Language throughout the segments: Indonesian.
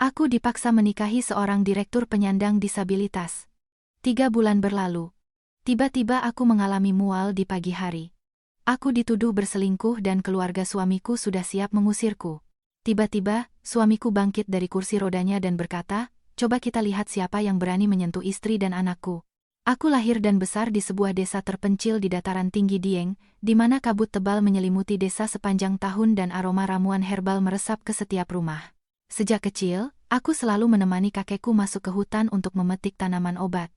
Aku dipaksa menikahi seorang direktur penyandang disabilitas. 3 bulan berlalu. Tiba-tiba aku mengalami mual di pagi hari. Aku dituduh berselingkuh dan keluarga suamiku sudah siap mengusirku. Tiba-tiba, suamiku bangkit dari kursi rodanya dan berkata, "Coba kita lihat siapa yang berani menyentuh istri dan anakku." Aku lahir dan besar di sebuah desa terpencil di dataran tinggi Dieng, di mana kabut tebal menyelimuti desa sepanjang tahun dan aroma ramuan herbal meresap ke setiap rumah. Sejak kecil, aku selalu menemani kakekku masuk ke hutan untuk memetik tanaman obat.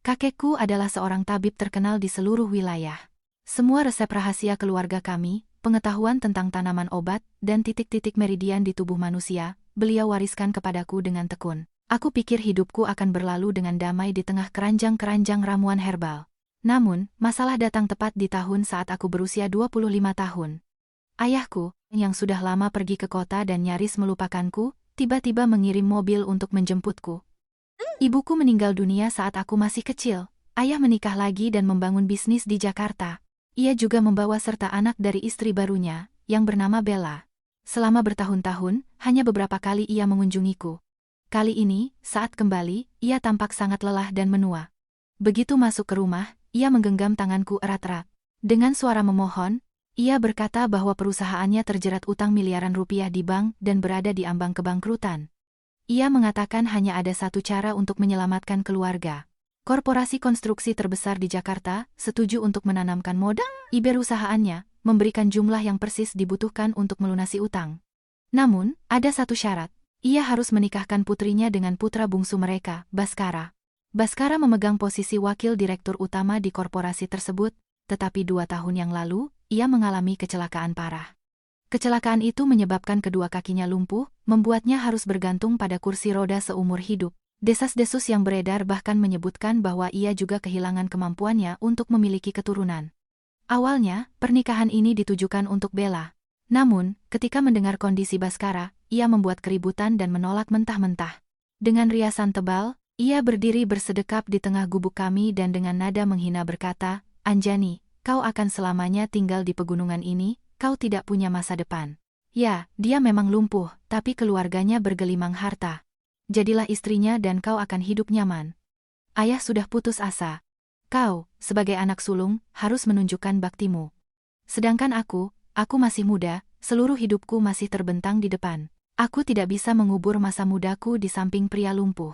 Kakekku adalah seorang tabib terkenal di seluruh wilayah. Semua resep rahasia keluarga kami, pengetahuan tentang tanaman obat, dan titik-titik meridian di tubuh manusia, beliau wariskan kepadaku dengan tekun. Aku pikir hidupku akan berlalu dengan damai di tengah keranjang-keranjang ramuan herbal. Namun, masalah datang tepat di tahun saat aku berusia 25 tahun. Ayahku, yang sudah lama pergi ke kota dan nyaris melupakanku, tiba-tiba mengirim mobil untuk menjemputku. Ibuku meninggal dunia saat aku masih kecil. Ayah menikah lagi dan membangun bisnis di Jakarta. Ia juga membawa serta anak dari istri barunya, yang bernama Bella. Selama bertahun-tahun, hanya beberapa kali ia mengunjungiku. Kali ini, saat kembali, ia tampak sangat lelah dan menua. Begitu masuk ke rumah, ia menggenggam tanganku erat-erat. Dengan suara memohon, ia berkata bahwa perusahaannya terjerat utang miliaran rupiah di bank dan berada di ambang kebangkrutan. Ia mengatakan hanya ada satu cara untuk menyelamatkan keluarga. Korporasi konstruksi terbesar di Jakarta setuju untuk menanamkan modal perusahaannya, memberikan jumlah yang persis dibutuhkan untuk melunasi utang. Namun, ada satu syarat. Ia harus menikahkan putrinya dengan putra bungsu mereka, Baskara. Baskara memegang posisi wakil direktur utama di korporasi tersebut, tetapi 2 tahun yang lalu, ia mengalami kecelakaan parah. Kecelakaan itu menyebabkan kedua kakinya lumpuh, membuatnya harus bergantung pada kursi roda seumur hidup. Desas-desus yang beredar bahkan menyebutkan bahwa ia juga kehilangan kemampuannya untuk memiliki keturunan. Awalnya, pernikahan ini ditujukan untuk Bella. Namun, ketika mendengar kondisi Baskara, ia membuat keributan dan menolak mentah-mentah. Dengan riasan tebal, ia berdiri bersedekap di tengah gubuk kami dan dengan nada menghina berkata, "Anjani, kau akan selamanya tinggal di pegunungan ini, kau tidak punya masa depan." Ya, dia memang lumpuh, tapi keluarganya bergelimang harta. Jadilah istrinya dan kau akan hidup nyaman. Ayah sudah putus asa. Kau, sebagai anak sulung, harus menunjukkan baktimu. Sedangkan aku masih muda, seluruh hidupku masih terbentang di depan. Aku tidak bisa mengubur masa mudaku di samping pria lumpuh.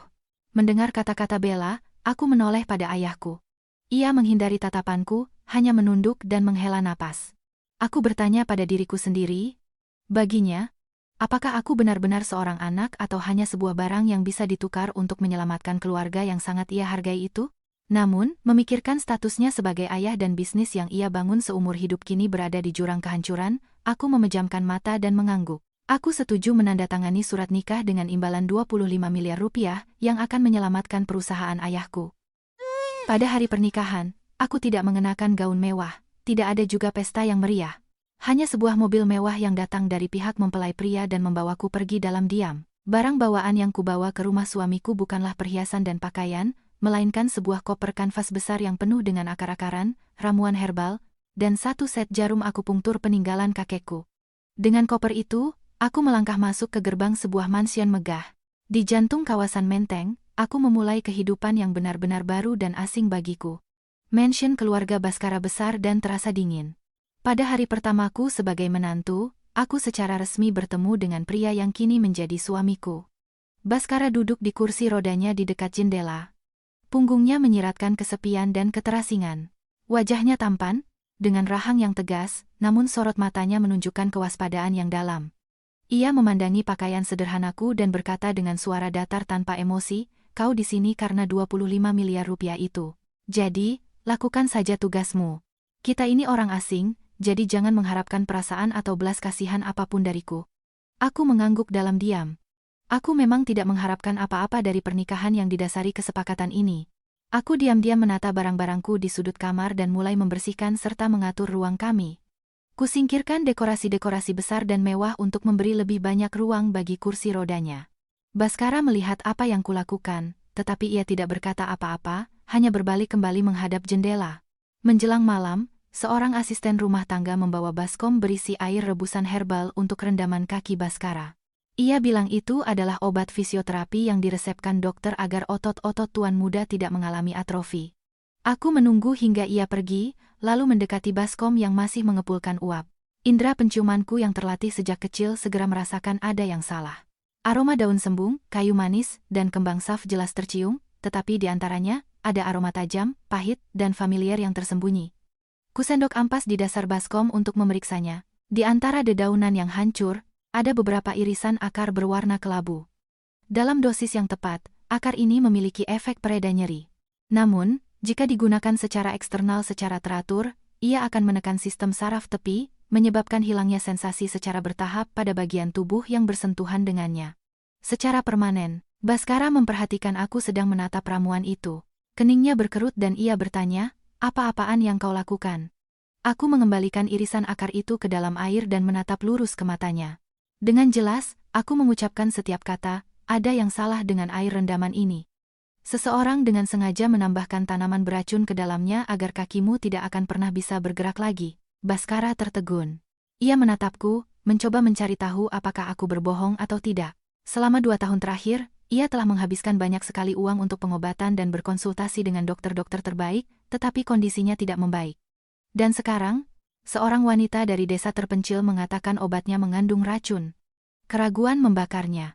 Mendengar kata-kata Bella, aku menoleh pada ayahku. Ia menghindari tatapanku, hanya menunduk dan menghela napas. Aku bertanya pada diriku sendiri, baginya, apakah aku benar-benar seorang anak atau hanya sebuah barang yang bisa ditukar untuk menyelamatkan keluarga yang sangat ia hargai itu? Namun, memikirkan statusnya sebagai ayah dan bisnis yang ia bangun seumur hidup kini berada di jurang kehancuran, aku memejamkan mata dan mengangguk. Aku setuju menandatangani surat nikah dengan imbalan 25 miliar rupiah yang akan menyelamatkan perusahaan ayahku. Pada hari pernikahan, aku tidak mengenakan gaun mewah, tidak ada juga pesta yang meriah. Hanya sebuah mobil mewah yang datang dari pihak mempelai pria dan membawaku pergi dalam diam. Barang bawaan yang kubawa ke rumah suamiku bukanlah perhiasan dan pakaian, melainkan sebuah koper kanvas besar yang penuh dengan akar-akaran, ramuan herbal, dan satu set jarum akupunktur peninggalan kakekku. Dengan koper itu, aku melangkah masuk ke gerbang sebuah mansion megah. Di jantung kawasan Menteng, aku memulai kehidupan yang benar-benar baru dan asing bagiku. Mansion keluarga Baskara besar dan terasa dingin. Pada hari pertamaku sebagai menantu, aku secara resmi bertemu dengan pria yang kini menjadi suamiku. Baskara duduk di kursi rodanya di dekat jendela. Punggungnya menyiratkan kesepian dan keterasingan. Wajahnya tampan, dengan rahang yang tegas, namun sorot matanya menunjukkan kewaspadaan yang dalam. Ia memandangi pakaian sederhanaku dan berkata dengan suara datar tanpa emosi, "Kau di sini karena 25 miliar rupiah itu. Jadi, lakukan saja tugasmu. Kita ini orang asing, jadi jangan mengharapkan perasaan atau belas kasihan apapun dariku." Aku mengangguk dalam diam. Aku memang tidak mengharapkan apa-apa dari pernikahan yang didasari kesepakatan ini. Aku diam-diam menata barang-barangku di sudut kamar dan mulai membersihkan serta mengatur ruang kami. Kusingkirkan dekorasi-dekorasi besar dan mewah untuk memberi lebih banyak ruang bagi kursi rodanya. Baskara melihat apa yang kulakukan, tetapi ia tidak berkata apa-apa, hanya berbalik kembali menghadap jendela. Menjelang malam, seorang asisten rumah tangga membawa baskom berisi air rebusan herbal untuk rendaman kaki Baskara. Ia bilang itu adalah obat fisioterapi yang diresepkan dokter agar otot-otot tuan muda tidak mengalami atrofi. Aku menunggu hingga ia pergi, lalu mendekati baskom yang masih mengepulkan uap. Indera penciumanku yang terlatih sejak kecil segera merasakan ada yang salah. Aroma daun sembung, kayu manis, dan kembang saf jelas tercium, tetapi di antaranya, ada aroma tajam, pahit, dan familiar yang tersembunyi. Kusendok ampas di dasar baskom untuk memeriksanya. Di antara dedaunan yang hancur, ada beberapa irisan akar berwarna kelabu. Dalam dosis yang tepat, akar ini memiliki efek pereda nyeri. Namun, jika digunakan secara eksternal secara teratur, ia akan menekan sistem saraf tepi, menyebabkan hilangnya sensasi secara bertahap pada bagian tubuh yang bersentuhan dengannya. Secara permanen, Baskara memperhatikan aku sedang menatap ramuan itu. Keningnya berkerut dan ia bertanya, "Apa-apaan yang kau lakukan?" Aku mengembalikan irisan akar itu ke dalam air dan menatap lurus ke matanya. Dengan jelas, aku mengucapkan setiap kata, "Ada yang salah dengan air rendaman ini. Seseorang dengan sengaja menambahkan tanaman beracun ke dalamnya agar kakimu tidak akan pernah bisa bergerak lagi." Baskara tertegun. Ia menatapku, mencoba mencari tahu apakah aku berbohong atau tidak. Selama 2 tahun terakhir, ia telah menghabiskan banyak sekali uang untuk pengobatan dan berkonsultasi dengan dokter-dokter terbaik, tetapi kondisinya tidak membaik. Dan sekarang, seorang wanita dari desa terpencil mengatakan obatnya mengandung racun. Keraguan membakarnya.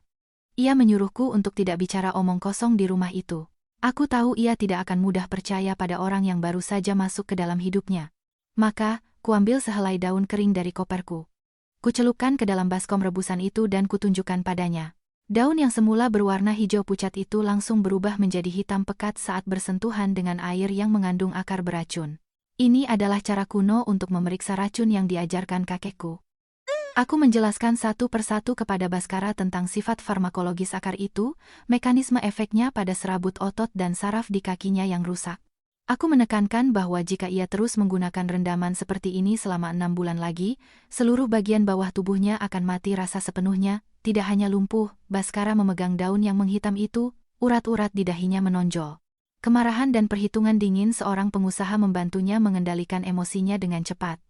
Ia menyuruhku untuk tidak bicara omong kosong di rumah itu. Aku tahu ia tidak akan mudah percaya pada orang yang baru saja masuk ke dalam hidupnya. Maka, kuambil sehelai daun kering dari koperku. Kucelupkan ke dalam baskom rebusan itu dan kutunjukkan padanya. Daun yang semula berwarna hijau pucat itu langsung berubah menjadi hitam pekat saat bersentuhan dengan air yang mengandung akar beracun. Ini adalah cara kuno untuk memeriksa racun yang diajarkan kakekku. Aku menjelaskan satu persatu kepada Baskara tentang sifat farmakologis akar itu, mekanisme efeknya pada serabut otot dan saraf di kakinya yang rusak. Aku menekankan bahwa jika ia terus menggunakan rendaman seperti ini selama 6 bulan lagi, seluruh bagian bawah tubuhnya akan mati rasa sepenuhnya, tidak hanya lumpuh. Baskara memegang daun yang menghitam itu, urat-urat di dahinya menonjol. Kemarahan dan perhitungan dingin seorang pengusaha membantunya mengendalikan emosinya dengan cepat.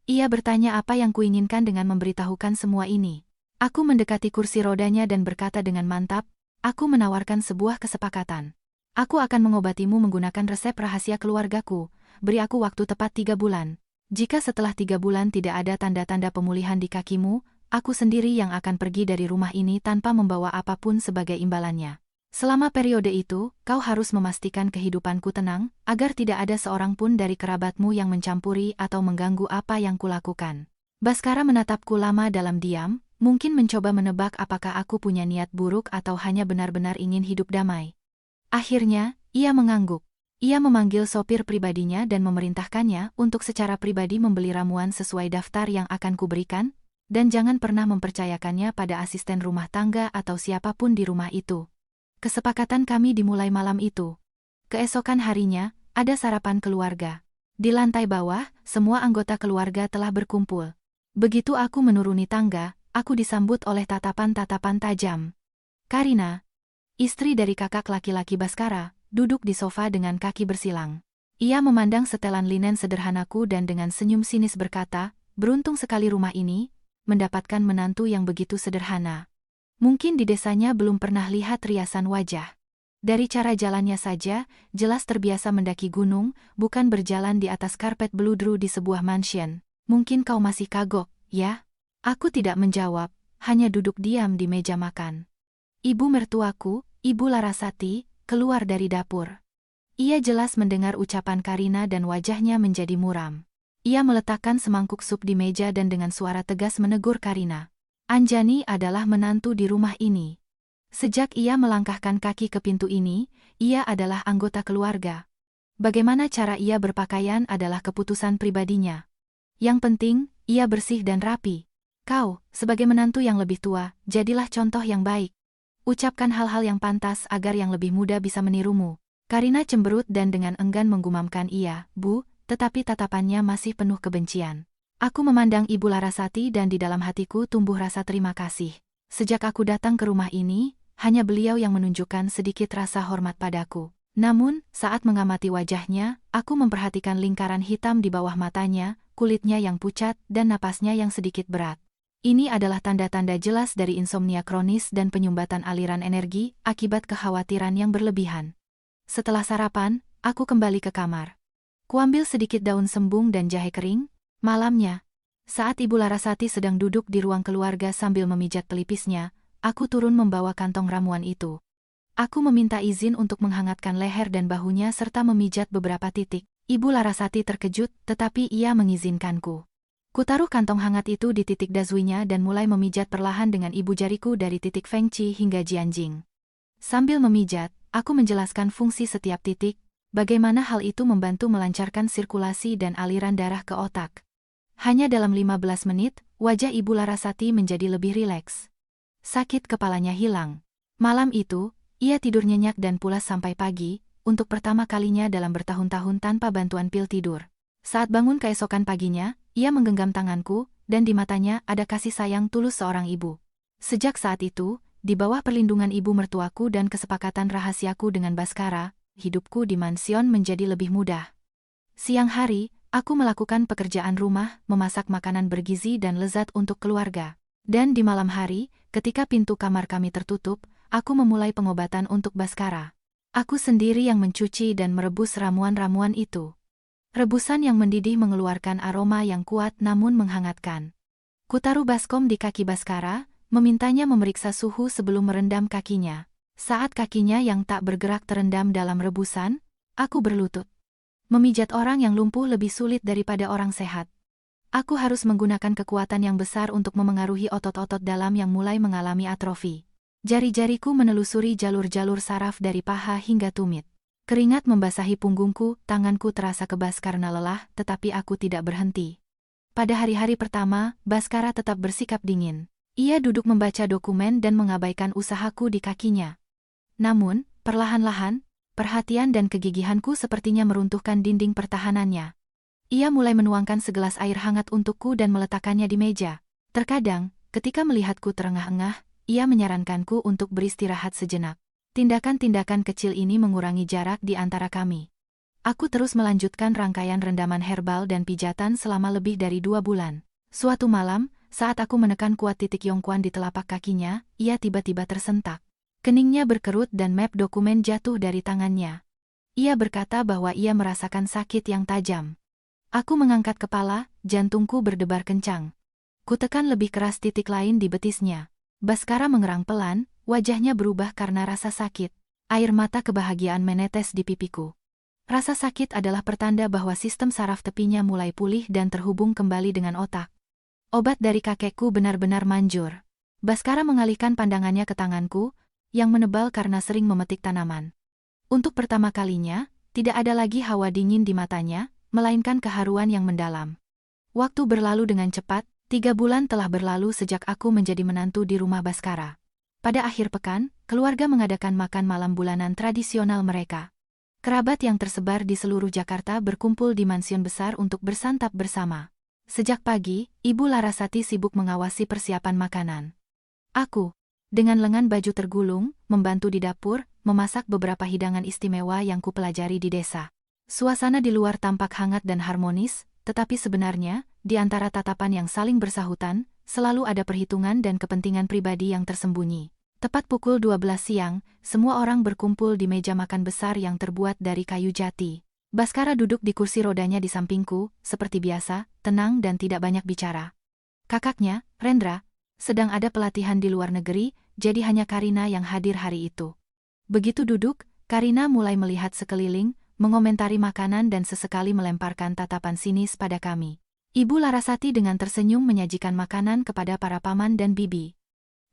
Ia bertanya apa yang kuinginkan dengan memberitahukan semua ini. Aku mendekati kursi rodanya dan berkata dengan mantap, "Aku menawarkan sebuah kesepakatan. Aku akan mengobatimu menggunakan resep rahasia keluargaku, beri aku waktu tepat 3 bulan. Jika setelah 3 bulan tidak ada tanda-tanda pemulihan di kakimu, aku sendiri yang akan pergi dari rumah ini tanpa membawa apapun sebagai imbalannya. Selama periode itu, kau harus memastikan kehidupanku tenang, agar tidak ada seorang pun dari kerabatmu yang mencampuri atau mengganggu apa yang kulakukan." Baskara menatapku lama dalam diam, mungkin mencoba menebak apakah aku punya niat buruk atau hanya benar-benar ingin hidup damai. Akhirnya, ia mengangguk. Ia memanggil sopir pribadinya dan memerintahkannya untuk secara pribadi membeli ramuan sesuai daftar yang akan kuberikan, dan jangan pernah mempercayakannya pada asisten rumah tangga atau siapapun di rumah itu. Kesepakatan kami dimulai malam itu. Keesokan harinya, ada sarapan keluarga. Di lantai bawah, semua anggota keluarga telah berkumpul. Begitu aku menuruni tangga, aku disambut oleh tatapan-tatapan tajam. Karina, istri dari kakak laki-laki Baskara, duduk di sofa dengan kaki bersilang. Ia memandang setelan linen sederhanaku dan dengan senyum sinis berkata, "Beruntung sekali rumah ini, mendapatkan menantu yang begitu sederhana. Mungkin di desanya belum pernah lihat riasan wajah. Dari cara jalannya saja, jelas terbiasa mendaki gunung, bukan berjalan di atas karpet beludru di sebuah mansion. Mungkin kau masih kagok, ya?" Aku tidak menjawab, hanya duduk diam di meja makan. Ibu mertuaku, Ibu Larasati, keluar dari dapur. Ia jelas mendengar ucapan Karina dan wajahnya menjadi muram. Ia meletakkan semangkuk sup di meja dan dengan suara tegas menegur Karina. "Anjani adalah menantu di rumah ini. Sejak ia melangkahkan kaki ke pintu ini, ia adalah anggota keluarga. Bagaimana cara ia berpakaian adalah keputusan pribadinya. Yang penting, ia bersih dan rapi. Kau, sebagai menantu yang lebih tua, jadilah contoh yang baik. Ucapkan hal-hal yang pantas agar yang lebih muda bisa menirumu." Karina cemberut dan dengan enggan menggumamkan iya, "Bu," tetapi tatapannya masih penuh kebencian. Aku memandang Ibu Larasati dan di dalam hatiku tumbuh rasa terima kasih. Sejak aku datang ke rumah ini, hanya beliau yang menunjukkan sedikit rasa hormat padaku. Namun, saat mengamati wajahnya, aku memperhatikan lingkaran hitam di bawah matanya, kulitnya yang pucat, dan napasnya yang sedikit berat. Ini adalah tanda-tanda jelas dari insomnia kronis dan penyumbatan aliran energi akibat kekhawatiran yang berlebihan. Setelah sarapan, aku kembali ke kamar. Kuambil sedikit daun sembung dan jahe kering. Malamnya, saat Ibu Larasati sedang duduk di ruang keluarga sambil memijat pelipisnya, aku turun membawa kantong ramuan itu. Aku meminta izin untuk menghangatkan leher dan bahunya serta memijat beberapa titik. Ibu Larasati terkejut, tetapi ia mengizinkanku. Kutaruh kantong hangat itu di titik dazuinya dan mulai memijat perlahan dengan ibu jariku dari titik Fengqi hingga Jianjing. Sambil memijat, aku menjelaskan fungsi setiap titik, bagaimana hal itu membantu melancarkan sirkulasi dan aliran darah ke otak. Hanya dalam 15 menit, wajah Ibu Larasati menjadi lebih rileks. Sakit kepalanya hilang. Malam itu, ia tidur nyenyak dan pulas sampai pagi, untuk pertama kalinya dalam bertahun-tahun tanpa bantuan pil tidur. Saat bangun keesokan paginya, ia menggenggam tanganku, dan di matanya ada kasih sayang tulus seorang ibu. Sejak saat itu, di bawah perlindungan ibu mertuaku dan kesepakatan rahasiaku dengan Baskara, hidupku di mansion menjadi lebih mudah. Siang hari, aku melakukan pekerjaan rumah, memasak makanan bergizi dan lezat untuk keluarga. Dan di malam hari, ketika pintu kamar kami tertutup, aku memulai pengobatan untuk Baskara. Aku sendiri yang mencuci dan merebus ramuan-ramuan itu. Rebusan yang mendidih mengeluarkan aroma yang kuat namun menghangatkan. Kutaruh baskom di kaki Baskara, memintanya memeriksa suhu sebelum merendam kakinya. Saat kakinya yang tak bergerak terendam dalam rebusan, aku berlutut. Memijat orang yang lumpuh lebih sulit daripada orang sehat. Aku harus menggunakan kekuatan yang besar untuk memengaruhi otot-otot dalam yang mulai mengalami atrofi. Jari-jariku menelusuri jalur-jalur saraf dari paha hingga tumit. Keringat membasahi punggungku, tanganku terasa kebas karena lelah, tetapi aku tidak berhenti. Pada hari-hari pertama, Baskara tetap bersikap dingin. Ia duduk membaca dokumen dan mengabaikan usahaku di kakinya. Namun, perlahan-lahan, perhatian dan kegigihanku sepertinya meruntuhkan dinding pertahanannya. Ia mulai menuangkan segelas air hangat untukku dan meletakkannya di meja. Terkadang, ketika melihatku terengah-engah, ia menyarankanku untuk beristirahat sejenak. Tindakan-tindakan kecil ini mengurangi jarak di antara kami. Aku terus melanjutkan rangkaian rendaman herbal dan pijatan selama lebih dari 2 bulan. Suatu malam, saat aku menekan kuat titik Yongquan di telapak kakinya, ia tiba-tiba tersentak. Keningnya berkerut dan map dokumen jatuh dari tangannya. Ia berkata bahwa ia merasakan sakit yang tajam. Aku mengangkat kepala, jantungku berdebar kencang. Kutekan lebih keras titik lain di betisnya. Baskara mengerang pelan, wajahnya berubah karena rasa sakit. Air mata kebahagiaan menetes di pipiku. Rasa sakit adalah pertanda bahwa sistem saraf tepinya mulai pulih dan terhubung kembali dengan otak. Obat dari kakekku benar-benar manjur. Baskara mengalihkan pandangannya ke tanganku, yang menebal karena sering memetik tanaman. Untuk pertama kalinya, tidak ada lagi hawa dingin di matanya, melainkan keharuan yang mendalam. Waktu berlalu dengan cepat, 3 bulan telah berlalu sejak aku menjadi menantu di rumah Baskara. Pada akhir pekan, keluarga mengadakan makan malam bulanan tradisional mereka. Kerabat yang tersebar di seluruh Jakarta berkumpul di mansion besar untuk bersantap bersama. Sejak pagi, Ibu Larasati sibuk mengawasi persiapan makanan. Aku, dengan lengan baju tergulung, membantu di dapur, memasak beberapa hidangan istimewa yang kupelajari di desa. Suasana di luar tampak hangat dan harmonis, tetapi sebenarnya, di antara tatapan yang saling bersahutan, selalu ada perhitungan dan kepentingan pribadi yang tersembunyi. Tepat pukul 12 siang, semua orang berkumpul di meja makan besar yang terbuat dari kayu jati. Baskara duduk di kursi rodanya di sampingku, seperti biasa, tenang dan tidak banyak bicara. Kakaknya, Rendra, sedang ada pelatihan di luar negeri, jadi hanya Karina yang hadir hari itu. Begitu duduk, Karina mulai melihat sekeliling, mengomentari makanan dan sesekali melemparkan tatapan sinis pada kami. Ibu Larasati dengan tersenyum menyajikan makanan kepada para paman dan bibi.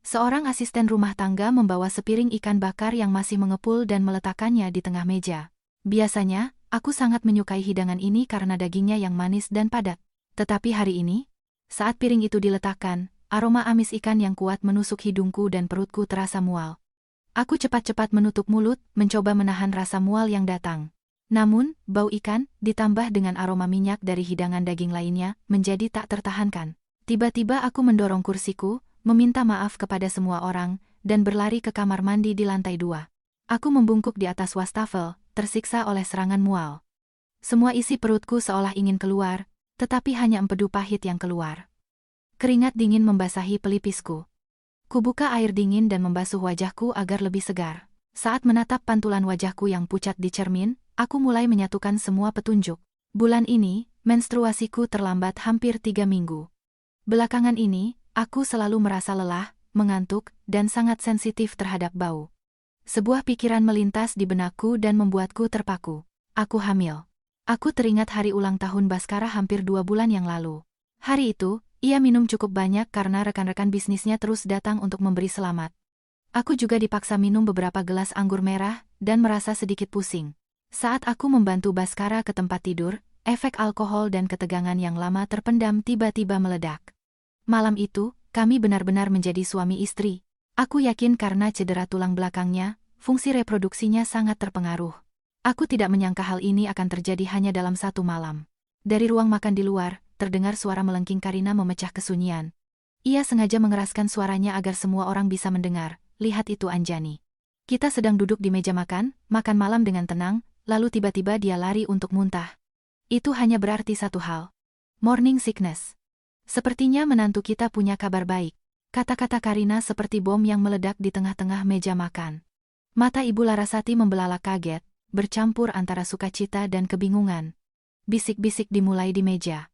Seorang asisten rumah tangga membawa sepiring ikan bakar yang masih mengepul dan meletakkannya di tengah meja. Biasanya, aku sangat menyukai hidangan ini karena dagingnya yang manis dan padat. Tetapi hari ini, saat piring itu diletakkan, aroma amis ikan yang kuat menusuk hidungku dan perutku terasa mual. Aku cepat-cepat menutup mulut, mencoba menahan rasa mual yang datang. Namun, bau ikan, ditambah dengan aroma minyak dari hidangan daging lainnya, menjadi tak tertahankan. Tiba-tiba aku mendorong kursiku, meminta maaf kepada semua orang, dan berlari ke kamar mandi di lantai 2. Aku membungkuk di atas wastafel, tersiksa oleh serangan mual. Semua isi perutku seolah ingin keluar, tetapi hanya empedu pahit yang keluar. Keringat dingin membasahi pelipisku. Kubuka air dingin dan membasuh wajahku agar lebih segar. Saat menatap pantulan wajahku yang pucat di cermin, aku mulai menyatukan semua petunjuk. Bulan ini, menstruasiku terlambat hampir 3 minggu. Belakangan ini, aku selalu merasa lelah, mengantuk, dan sangat sensitif terhadap bau. Sebuah pikiran melintas di benakku dan membuatku terpaku. Aku hamil. Aku teringat hari ulang tahun Baskara hampir 2 bulan yang lalu. Hari itu, ia minum cukup banyak karena rekan-rekan bisnisnya terus datang untuk memberi selamat. Aku juga dipaksa minum beberapa gelas anggur merah dan merasa sedikit pusing. Saat aku membantu Baskara ke tempat tidur, efek alkohol dan ketegangan yang lama terpendam tiba-tiba meledak. Malam itu, kami benar-benar menjadi suami istri. Aku yakin karena cedera tulang belakangnya, fungsi reproduksinya sangat terpengaruh. Aku tidak menyangka hal ini akan terjadi hanya dalam 1 malam. Dari ruang makan di luar, terdengar suara melengking Karina memecah kesunyian. Ia sengaja mengeraskan suaranya agar semua orang bisa mendengar. Lihat itu Anjani. Kita sedang duduk di meja makan malam dengan tenang, lalu tiba-tiba dia lari untuk muntah. Itu hanya berarti satu hal. Morning sickness. Sepertinya menantu kita punya kabar baik. Kata-kata Karina seperti bom yang meledak di tengah-tengah meja makan. Mata Ibu Larasati membelalak kaget, bercampur antara sukacita dan kebingungan. Bisik-bisik dimulai di meja.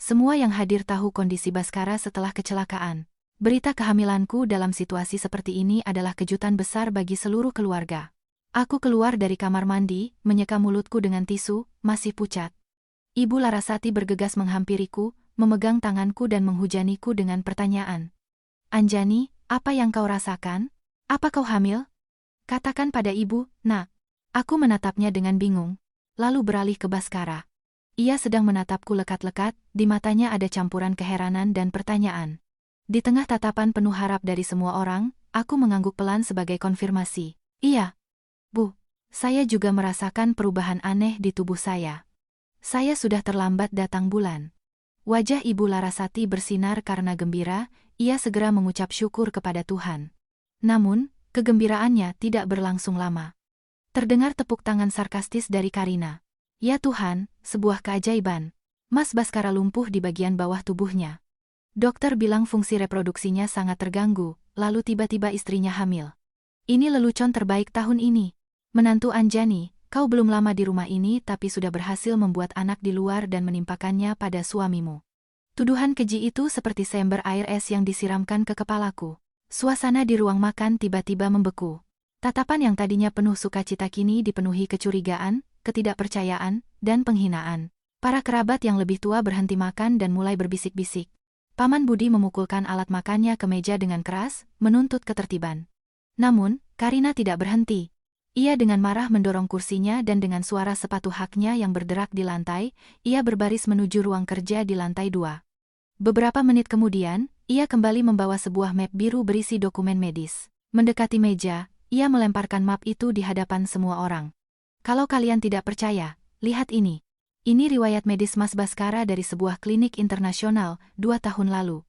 Semua yang hadir tahu kondisi Baskara setelah kecelakaan. Berita kehamilanku dalam situasi seperti ini adalah kejutan besar bagi seluruh keluarga. Aku keluar dari kamar mandi, menyeka mulutku dengan tisu, masih pucat. Ibu Larasati bergegas menghampiriku, memegang tanganku dan menghujaniku dengan pertanyaan. Anjani, apa yang kau rasakan? Apa kau hamil? Katakan pada ibu, nak. Aku menatapnya dengan bingung, lalu beralih ke Baskara. Ia sedang menatapku lekat-lekat, di matanya ada campuran keheranan dan pertanyaan. Di tengah tatapan penuh harap dari semua orang, aku mengangguk pelan sebagai konfirmasi. Iya. Bu, saya juga merasakan perubahan aneh di tubuh saya. Saya sudah terlambat datang bulan. Wajah Ibu Larasati bersinar karena gembira, ia segera mengucap syukur kepada Tuhan. Namun, kegembiraannya tidak berlangsung lama. Terdengar tepuk tangan sarkastis dari Karina. Ya Tuhan, sebuah keajaiban. Mas Baskara lumpuh di bagian bawah tubuhnya. Dokter bilang fungsi reproduksinya sangat terganggu, lalu tiba-tiba istrinya hamil. Ini lelucon terbaik tahun ini. Menantu Anjani, kau belum lama di rumah ini tapi sudah berhasil membuat anak di luar dan menimpakannya pada suamimu. Tuduhan keji itu seperti seember air es yang disiramkan ke kepalaku. Suasana di ruang makan tiba-tiba membeku. Tatapan yang tadinya penuh sukacita kini dipenuhi kecurigaan, ketidakpercayaan, dan penghinaan. Para kerabat yang lebih tua berhenti makan dan mulai berbisik-bisik. Paman Budi memukulkan alat makannya ke meja dengan keras, menuntut ketertiban. Namun, Karina tidak berhenti. Ia dengan marah mendorong kursinya dan dengan suara sepatu haknya yang berderak di lantai, ia berbaris menuju ruang kerja di lantai 2. Beberapa menit kemudian, ia kembali membawa sebuah map biru berisi dokumen medis. Mendekati meja, ia melemparkan map itu di hadapan semua orang. Kalau kalian tidak percaya, lihat ini. Ini riwayat medis Mas Baskara dari sebuah klinik internasional 2 tahun lalu.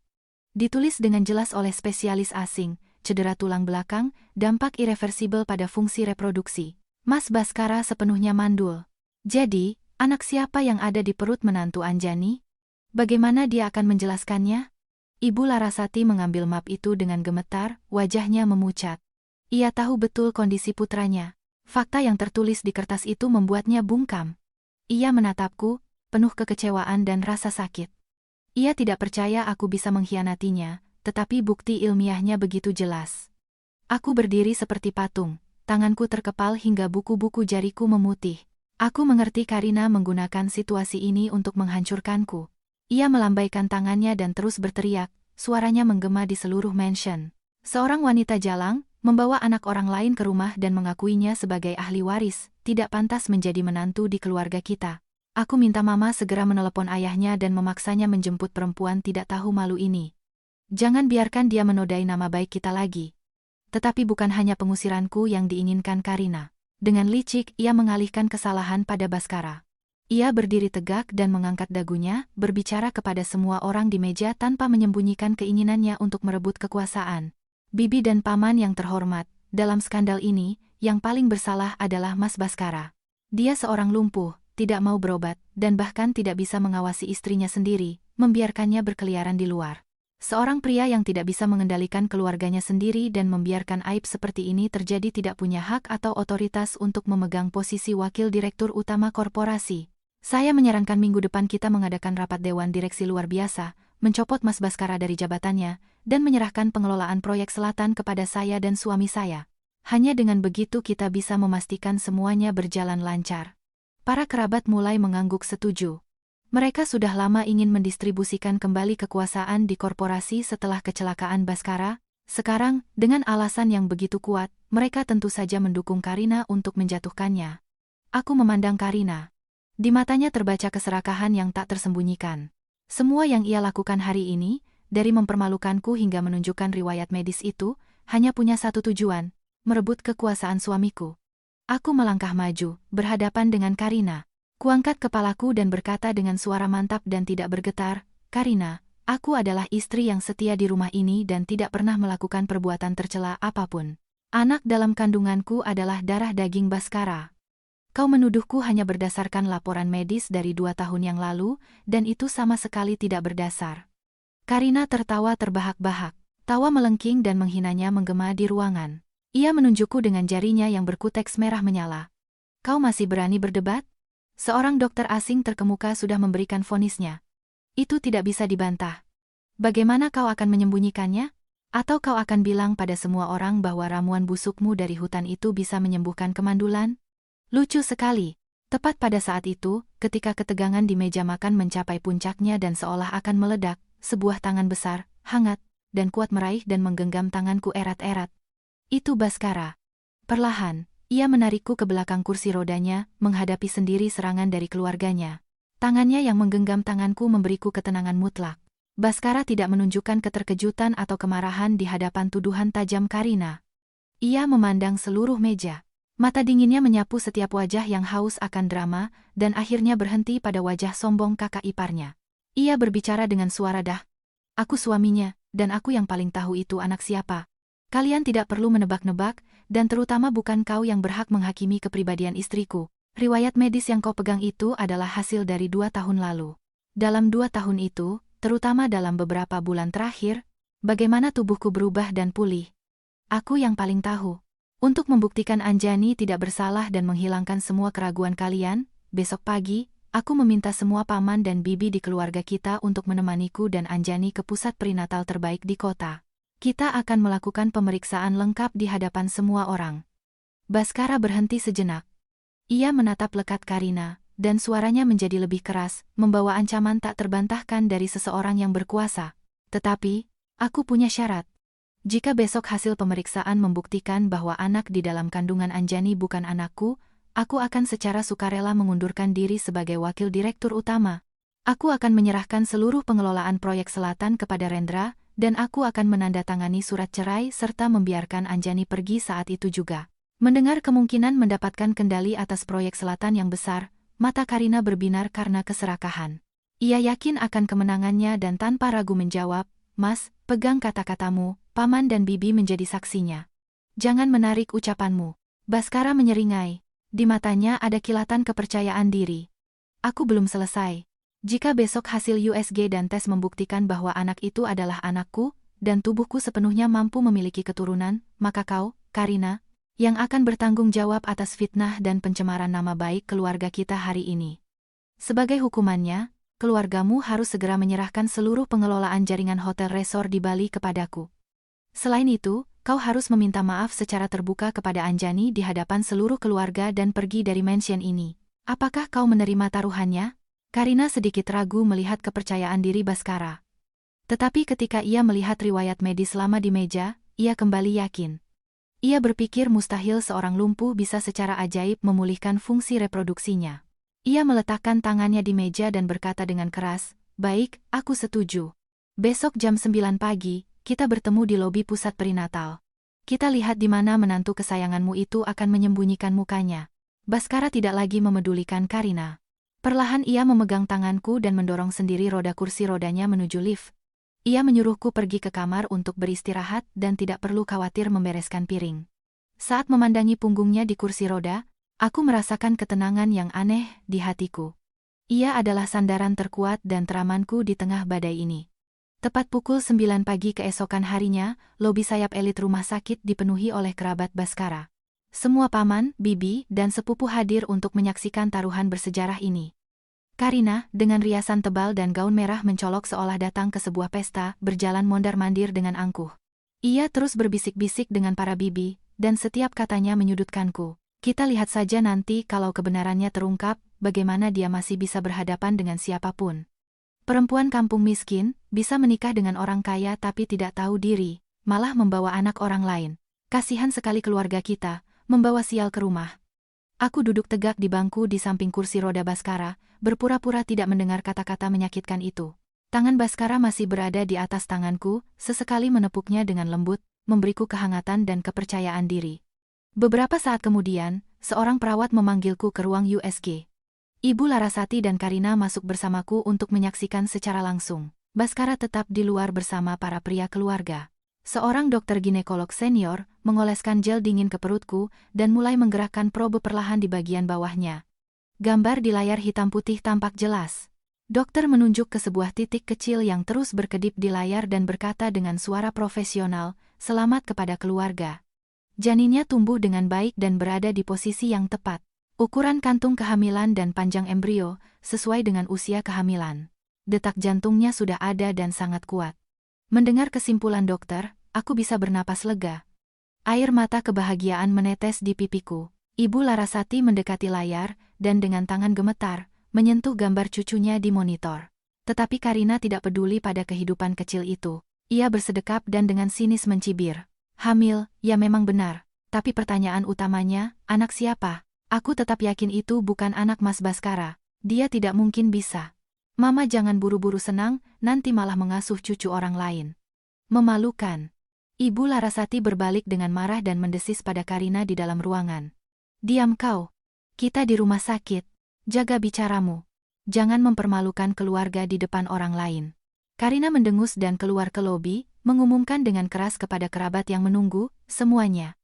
Ditulis dengan jelas oleh spesialis asing, cedera tulang belakang, dampak irreversibel pada fungsi reproduksi. Mas Baskara sepenuhnya mandul. Jadi, anak siapa yang ada di perut menantu Anjani? Bagaimana dia akan menjelaskannya? Ibu Larasati mengambil map itu dengan gemetar, wajahnya memucat. Ia tahu betul kondisi putranya. Fakta yang tertulis di kertas itu membuatnya bungkam. Ia menatapku, penuh kekecewaan dan rasa sakit. Ia tidak percaya aku bisa mengkhianatinya, tetapi bukti ilmiahnya begitu jelas. Aku berdiri seperti patung, tanganku terkepal hingga buku-buku jariku memutih. Aku mengerti Karina menggunakan situasi ini untuk menghancurkanku. Ia melambaikan tangannya dan terus berteriak, suaranya menggema di seluruh mansion. Seorang wanita jalang, membawa anak orang lain ke rumah dan mengakuinya sebagai ahli waris, tidak pantas menjadi menantu di keluarga kita. Aku minta mama segera menelepon ayahnya dan memaksanya menjemput perempuan tidak tahu malu ini. Jangan biarkan dia menodai nama baik kita lagi. Tetapi bukan hanya pengusiranku yang diinginkan Karina. Dengan licik, ia mengalihkan kesalahan pada Baskara. Ia berdiri tegak dan mengangkat dagunya, berbicara kepada semua orang di meja tanpa menyembunyikan keinginannya untuk merebut kekuasaan. Bibi dan paman yang terhormat, dalam skandal ini, yang paling bersalah adalah Mas Baskara. Dia seorang lumpuh, tidak mau berobat, dan bahkan tidak bisa mengawasi istrinya sendiri, membiarkannya berkeliaran di luar. Seorang pria yang tidak bisa mengendalikan keluarganya sendiri dan membiarkan aib seperti ini terjadi tidak punya hak atau otoritas untuk memegang posisi wakil direktur utama korporasi. Saya menyarankan minggu depan kita mengadakan rapat dewan direksi luar biasa, mencopot Mas Baskara dari jabatannya, dan menyerahkan pengelolaan proyek selatan kepada saya dan suami saya. Hanya dengan begitu kita bisa memastikan semuanya berjalan lancar. Para kerabat mulai mengangguk setuju. Mereka sudah lama ingin mendistribusikan kembali kekuasaan di korporasi setelah kecelakaan Baskara. Sekarang, dengan alasan yang begitu kuat, mereka tentu saja mendukung Karina untuk menjatuhkannya. Aku memandang Karina. Di matanya terbaca keserakahan yang tak tersembunyikan. Semua yang ia lakukan hari ini, dari mempermalukanku hingga menunjukkan riwayat medis itu, hanya punya satu tujuan, merebut kekuasaan suamiku. Aku melangkah maju, berhadapan dengan Karina. Kuangkat kepalaku dan berkata dengan suara mantap dan tidak bergetar, "Karina, aku adalah istri yang setia di rumah ini dan tidak pernah melakukan perbuatan tercela apapun. Anak dalam kandunganku adalah darah daging Baskara. Kau menuduhku hanya berdasarkan laporan medis dari 2 tahun yang lalu, dan itu sama sekali tidak berdasar." Karina tertawa terbahak-bahak. Tawa melengking dan menghinanya menggema di ruangan. Ia menunjukku dengan jarinya yang berkuteks merah menyala. "Kau masih berani berdebat? Seorang dokter asing terkemuka sudah memberikan vonisnya. Itu tidak bisa dibantah. Bagaimana kau akan menyembunyikannya? Atau kau akan bilang pada semua orang bahwa ramuan busukmu dari hutan itu bisa menyembuhkan kemandulan?" Lucu sekali. Tepat pada saat itu, ketika ketegangan di meja makan mencapai puncaknya dan seolah akan meledak, sebuah tangan besar, hangat, dan kuat meraih dan menggenggam tanganku erat-erat. Itu Baskara. Perlahan, ia menarikku ke belakang kursi rodanya, menghadapi sendiri serangan dari keluarganya. Tangannya yang menggenggam tanganku memberiku ketenangan mutlak. Baskara tidak menunjukkan keterkejutan atau kemarahan di hadapan tuduhan tajam Karina. Ia memandang seluruh meja. Mata dinginnya menyapu setiap wajah yang haus akan drama, dan akhirnya berhenti pada wajah sombong kakak iparnya. Ia berbicara dengan suara dah. "Aku suaminya, dan aku yang paling tahu itu anak siapa. Kalian tidak perlu menebak-nebak, dan terutama bukan kau yang berhak menghakimi kepribadian istriku. Riwayat medis yang kau pegang itu adalah hasil dari 2 tahun lalu. Dalam 2 tahun itu, terutama dalam beberapa bulan terakhir, bagaimana tubuhku berubah dan pulih. Aku yang paling tahu. Untuk membuktikan Anjani tidak bersalah dan menghilangkan semua keraguan kalian, besok pagi, aku meminta semua paman dan bibi di keluarga kita untuk menemaniku dan Anjani ke pusat perinatal terbaik di kota. Kita akan melakukan pemeriksaan lengkap di hadapan semua orang." Baskara berhenti sejenak. Ia menatap lekat Karina, dan suaranya menjadi lebih keras, membawa ancaman tak terbantahkan dari seseorang yang berkuasa. "Tetapi, aku punya syarat. Jika besok hasil pemeriksaan membuktikan bahwa anak di dalam kandungan Anjani bukan anakku, aku akan secara sukarela mengundurkan diri sebagai wakil direktur utama. Aku akan menyerahkan seluruh pengelolaan proyek selatan kepada Rendra, dan aku akan menandatangani surat cerai serta membiarkan Anjani pergi saat itu juga." Mendengar kemungkinan mendapatkan kendali atas proyek selatan yang besar, mata Karina berbinar karena keserakahan. Ia yakin akan kemenangannya dan tanpa ragu menjawab, "Mas, pegang kata-katamu, paman dan bibi menjadi saksinya. Jangan menarik ucapanmu." Baskara menyeringai. Di matanya ada kilatan kepercayaan diri. "Aku belum selesai. Jika besok hasil USG dan tes membuktikan bahwa anak itu adalah anakku, dan tubuhku sepenuhnya mampu memiliki keturunan, maka kau, Karina, yang akan bertanggung jawab atas fitnah dan pencemaran nama baik keluarga kita hari ini. Sebagai hukumannya, keluargamu harus segera menyerahkan seluruh pengelolaan jaringan hotel resort di Bali kepadaku. Selain itu, kau harus meminta maaf secara terbuka kepada Anjani di hadapan seluruh keluarga dan pergi dari mansion ini. Apakah kau menerima taruhannya?" Karina sedikit ragu melihat kepercayaan diri Baskara. Tetapi ketika ia melihat riwayat medis lama di meja, ia kembali yakin. Ia berpikir mustahil seorang lumpuh bisa secara ajaib memulihkan fungsi reproduksinya. Ia meletakkan tangannya di meja dan berkata dengan keras, "Baik, aku setuju. Besok jam 9 pagi, kita bertemu di lobi pusat perinatal. Kita lihat di mana menantu kesayanganmu itu akan menyembunyikan mukanya." Baskara tidak lagi memedulikan Karina. Perlahan ia memegang tanganku dan mendorong sendiri roda kursi rodanya menuju lift. Ia menyuruhku pergi ke kamar untuk beristirahat dan tidak perlu khawatir membereskan piring. Saat memandangi punggungnya di kursi roda, aku merasakan ketenangan yang aneh di hatiku. Ia adalah sandaran terkuat dan teramanku di tengah badai ini. Tepat pukul 9 pagi keesokan harinya, lobi sayap elit rumah sakit dipenuhi oleh kerabat Baskara. Semua paman, bibi, dan sepupu hadir untuk menyaksikan taruhan bersejarah ini. Karina, dengan riasan tebal dan gaun merah mencolok seolah datang ke sebuah pesta, berjalan mondar-mandir dengan angkuh. Ia terus berbisik-bisik dengan para bibi, dan setiap katanya menyudutkanku. Kita lihat saja nanti kalau kebenarannya terungkap, bagaimana dia masih bisa berhadapan dengan siapapun. Perempuan kampung miskin, bisa menikah dengan orang kaya tapi tidak tahu diri, malah membawa anak orang lain. Kasihan sekali keluarga kita, membawa sial ke rumah. Aku duduk tegak di bangku di samping kursi roda Baskara, berpura-pura tidak mendengar kata-kata menyakitkan itu. Tangan Baskara masih berada di atas tanganku, sesekali menepuknya dengan lembut, memberiku kehangatan dan kepercayaan diri. Beberapa saat kemudian, seorang perawat memanggilku ke ruang USG. Ibu Larasati dan Karina masuk bersamaku untuk menyaksikan secara langsung. Baskara tetap di luar bersama para pria keluarga. Seorang dokter ginekolog senior mengoleskan gel dingin ke perutku dan mulai menggerakkan probe perlahan di bagian bawahnya. Gambar di layar hitam putih tampak jelas. Dokter menunjuk ke sebuah titik kecil yang terus berkedip di layar dan berkata dengan suara profesional, "Selamat kepada keluarga. Janinnya tumbuh dengan baik dan berada di posisi yang tepat. Ukuran kantung kehamilan dan panjang embrio sesuai dengan usia kehamilan. Detak jantungnya sudah ada dan sangat kuat." Mendengar kesimpulan dokter, aku bisa bernapas lega. Air mata kebahagiaan menetes di pipiku. Ibu Larasati mendekati layar dan dengan tangan gemetar, menyentuh gambar cucunya di monitor. Tetapi Karina tidak peduli pada kehidupan kecil itu. Ia bersedekap dan dengan sinis mencibir. "Hamil, ya memang benar. Tapi pertanyaan utamanya, anak siapa? Aku tetap yakin itu bukan anak Mas Baskara. Dia tidak mungkin bisa. Mama jangan buru-buru senang, nanti malah mengasuh cucu orang lain. Memalukan." Ibu Larasati berbalik dengan marah dan mendesis pada Karina di dalam ruangan. "Diam kau. Kita di rumah sakit. Jaga bicaramu. Jangan mempermalukan keluarga di depan orang lain." Karina mendengus dan keluar ke lobi, mengumumkan dengan keras kepada kerabat yang menunggu, "Semuanya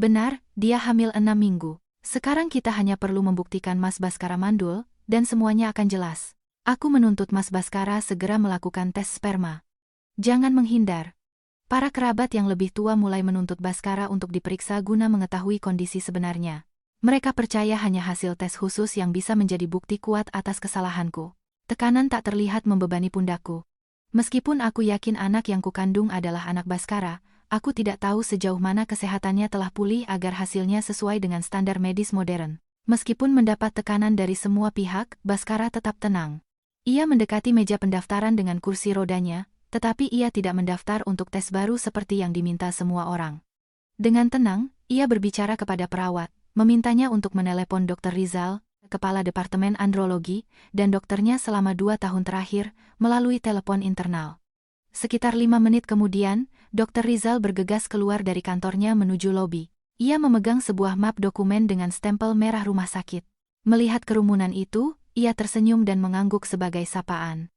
benar, dia hamil 6 minggu. Sekarang kita hanya perlu membuktikan Mas Baskara mandul, dan semuanya akan jelas. Aku menuntut Mas Baskara segera melakukan tes sperma. Jangan menghindar." Para kerabat yang lebih tua mulai menuntut Baskara untuk diperiksa guna mengetahui kondisi sebenarnya. Mereka percaya hanya hasil tes khusus yang bisa menjadi bukti kuat atas kesalahanku. Tekanan tak terlihat membebani pundakku. Meskipun aku yakin anak yang kukandung adalah anak Baskara, aku tidak tahu sejauh mana kesehatannya telah pulih agar hasilnya sesuai dengan standar medis modern. Meskipun mendapat tekanan dari semua pihak, Baskara tetap tenang. Ia mendekati meja pendaftaran dengan kursi rodanya, tetapi ia tidak mendaftar untuk tes baru seperti yang diminta semua orang. Dengan tenang, ia berbicara kepada perawat, memintanya untuk menelepon Dr. Rizal, kepala Departemen Andrologi, dan dokternya selama 2 tahun terakhir, melalui telepon internal. Sekitar 5 menit kemudian, Dr. Rizal bergegas keluar dari kantornya menuju lobi. Ia memegang sebuah map dokumen dengan stempel merah rumah sakit. Melihat kerumunan itu, ia tersenyum dan mengangguk sebagai sapaan.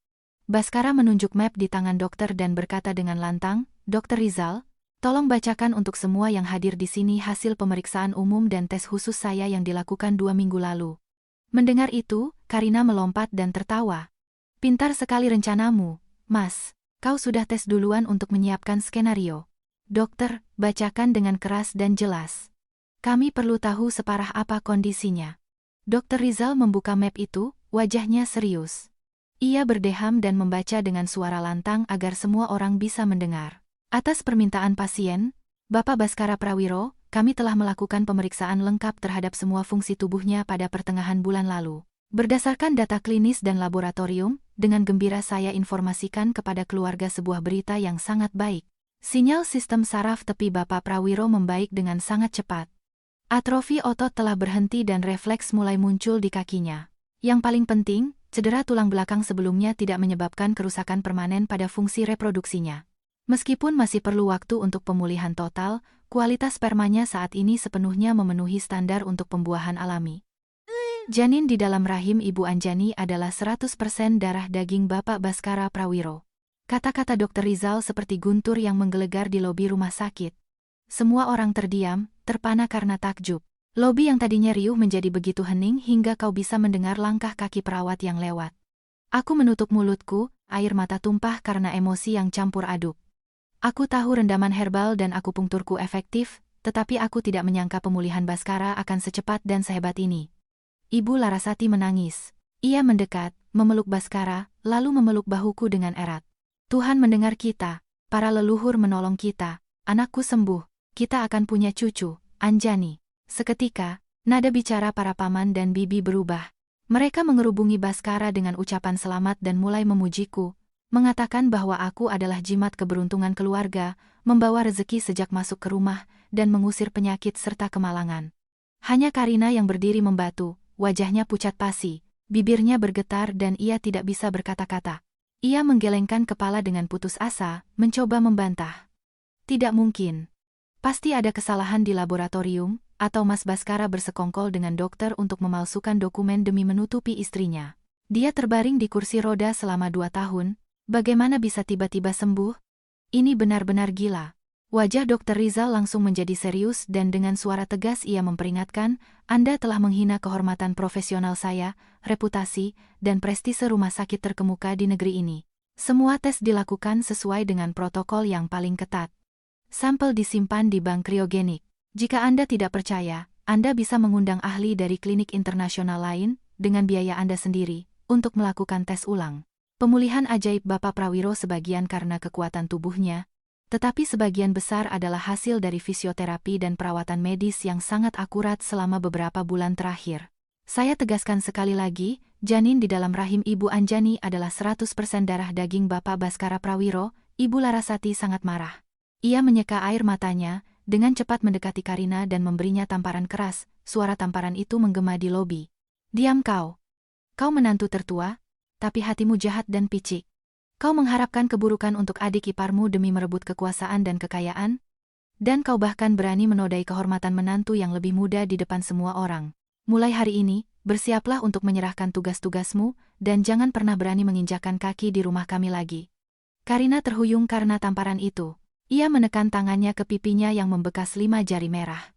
Baskara menunjuk map di tangan dokter dan berkata dengan lantang, "Dr. Rizal, tolong bacakan untuk semua yang hadir di sini hasil pemeriksaan umum dan tes khusus saya yang dilakukan 2 minggu lalu." Mendengar itu, Karina melompat dan tertawa. "Pintar sekali rencanamu, Mas. Kau sudah tes duluan untuk menyiapkan skenario." "Dokter, bacakan dengan keras dan jelas. Kami perlu tahu separah apa kondisinya." Dr. Rizal membuka map itu, wajahnya serius. Ia berdeham dan membaca dengan suara lantang agar semua orang bisa mendengar. "Atas permintaan pasien, Bapak Baskara Prawiro, kami telah melakukan pemeriksaan lengkap terhadap semua fungsi tubuhnya pada pertengahan bulan lalu. Berdasarkan data klinis dan laboratorium, dengan gembira saya informasikan kepada keluarga sebuah berita yang sangat baik. Sinyal sistem saraf tepi Bapak Prawiro membaik dengan sangat cepat. Atrofi otot telah berhenti dan refleks mulai muncul di kakinya. Yang paling penting, cedera tulang belakang sebelumnya tidak menyebabkan kerusakan permanen pada fungsi reproduksinya. Meskipun masih perlu waktu untuk pemulihan total, kualitas spermanya saat ini sepenuhnya memenuhi standar untuk pembuahan alami. Janin di dalam rahim Ibu Anjani adalah 100% darah daging Bapak Baskara Prawiro." Kata-kata Dr. Rizal seperti guntur yang menggelegar di lobi rumah sakit. Semua orang terdiam, terpana karena takjub. Lobi yang tadinya riuh menjadi begitu hening hingga kau bisa mendengar langkah kaki perawat yang lewat. Aku menutup mulutku, air mata tumpah karena emosi yang campur aduk. Aku tahu rendaman herbal dan akupunkturku efektif, tetapi aku tidak menyangka pemulihan Baskara akan secepat dan sehebat ini. Ibu Larasati menangis. Ia mendekat, memeluk Baskara, lalu memeluk bahuku dengan erat. Tuhan mendengar kita, para leluhur menolong kita, anakku sembuh, kita akan punya cucu, Anjani. Seketika, nada bicara para paman dan bibi berubah. Mereka mengerubungi Baskara dengan ucapan selamat dan mulai memujiku, mengatakan bahwa aku adalah jimat keberuntungan keluarga, membawa rezeki sejak masuk ke rumah, dan mengusir penyakit serta kemalangan. Hanya Karina yang berdiri membatu, wajahnya pucat pasi, bibirnya bergetar dan ia tidak bisa berkata-kata. Ia menggelengkan kepala dengan putus asa, mencoba membantah. Tidak mungkin. Pasti ada kesalahan di laboratorium, atau Mas Baskara bersekongkol dengan dokter untuk memalsukan dokumen demi menutupi istrinya. Dia terbaring di kursi roda selama 2 tahun, bagaimana bisa tiba-tiba sembuh? Ini benar-benar gila. Wajah Dr. Rizal langsung menjadi serius dan dengan suara tegas ia memperingatkan, Anda telah menghina kehormatan profesional saya, reputasi, dan prestise rumah sakit terkemuka di negeri ini. Semua tes dilakukan sesuai dengan protokol yang paling ketat. Sampel disimpan di bank kriogenik. Jika Anda tidak percaya, Anda bisa mengundang ahli dari klinik internasional lain, dengan biaya Anda sendiri, untuk melakukan tes ulang. Pemulihan ajaib Bapak Prawiro sebagian karena kekuatan tubuhnya, tetapi sebagian besar adalah hasil dari fisioterapi dan perawatan medis yang sangat akurat selama beberapa bulan terakhir. Saya tegaskan sekali lagi, janin di dalam rahim Ibu Anjani adalah 100% darah daging Bapak Baskara Prawiro. Ibu Larasati sangat marah. Ia menyeka air matanya, dengan cepat mendekati Karina dan memberinya tamparan keras. Suara tamparan itu menggema di lobi. Diam kau. Kau menantu tertua, tapi hatimu jahat dan picik. Kau mengharapkan keburukan untuk adik iparmu demi merebut kekuasaan dan kekayaan? Dan kau bahkan berani menodai kehormatan menantu yang lebih muda di depan semua orang. Mulai hari ini, bersiaplah untuk menyerahkan tugas-tugasmu, dan jangan pernah berani menginjakkan kaki di rumah kami lagi. Karina terhuyung karena tamparan itu. Ia menekan tangannya ke pipinya yang membekas 5 jari merah.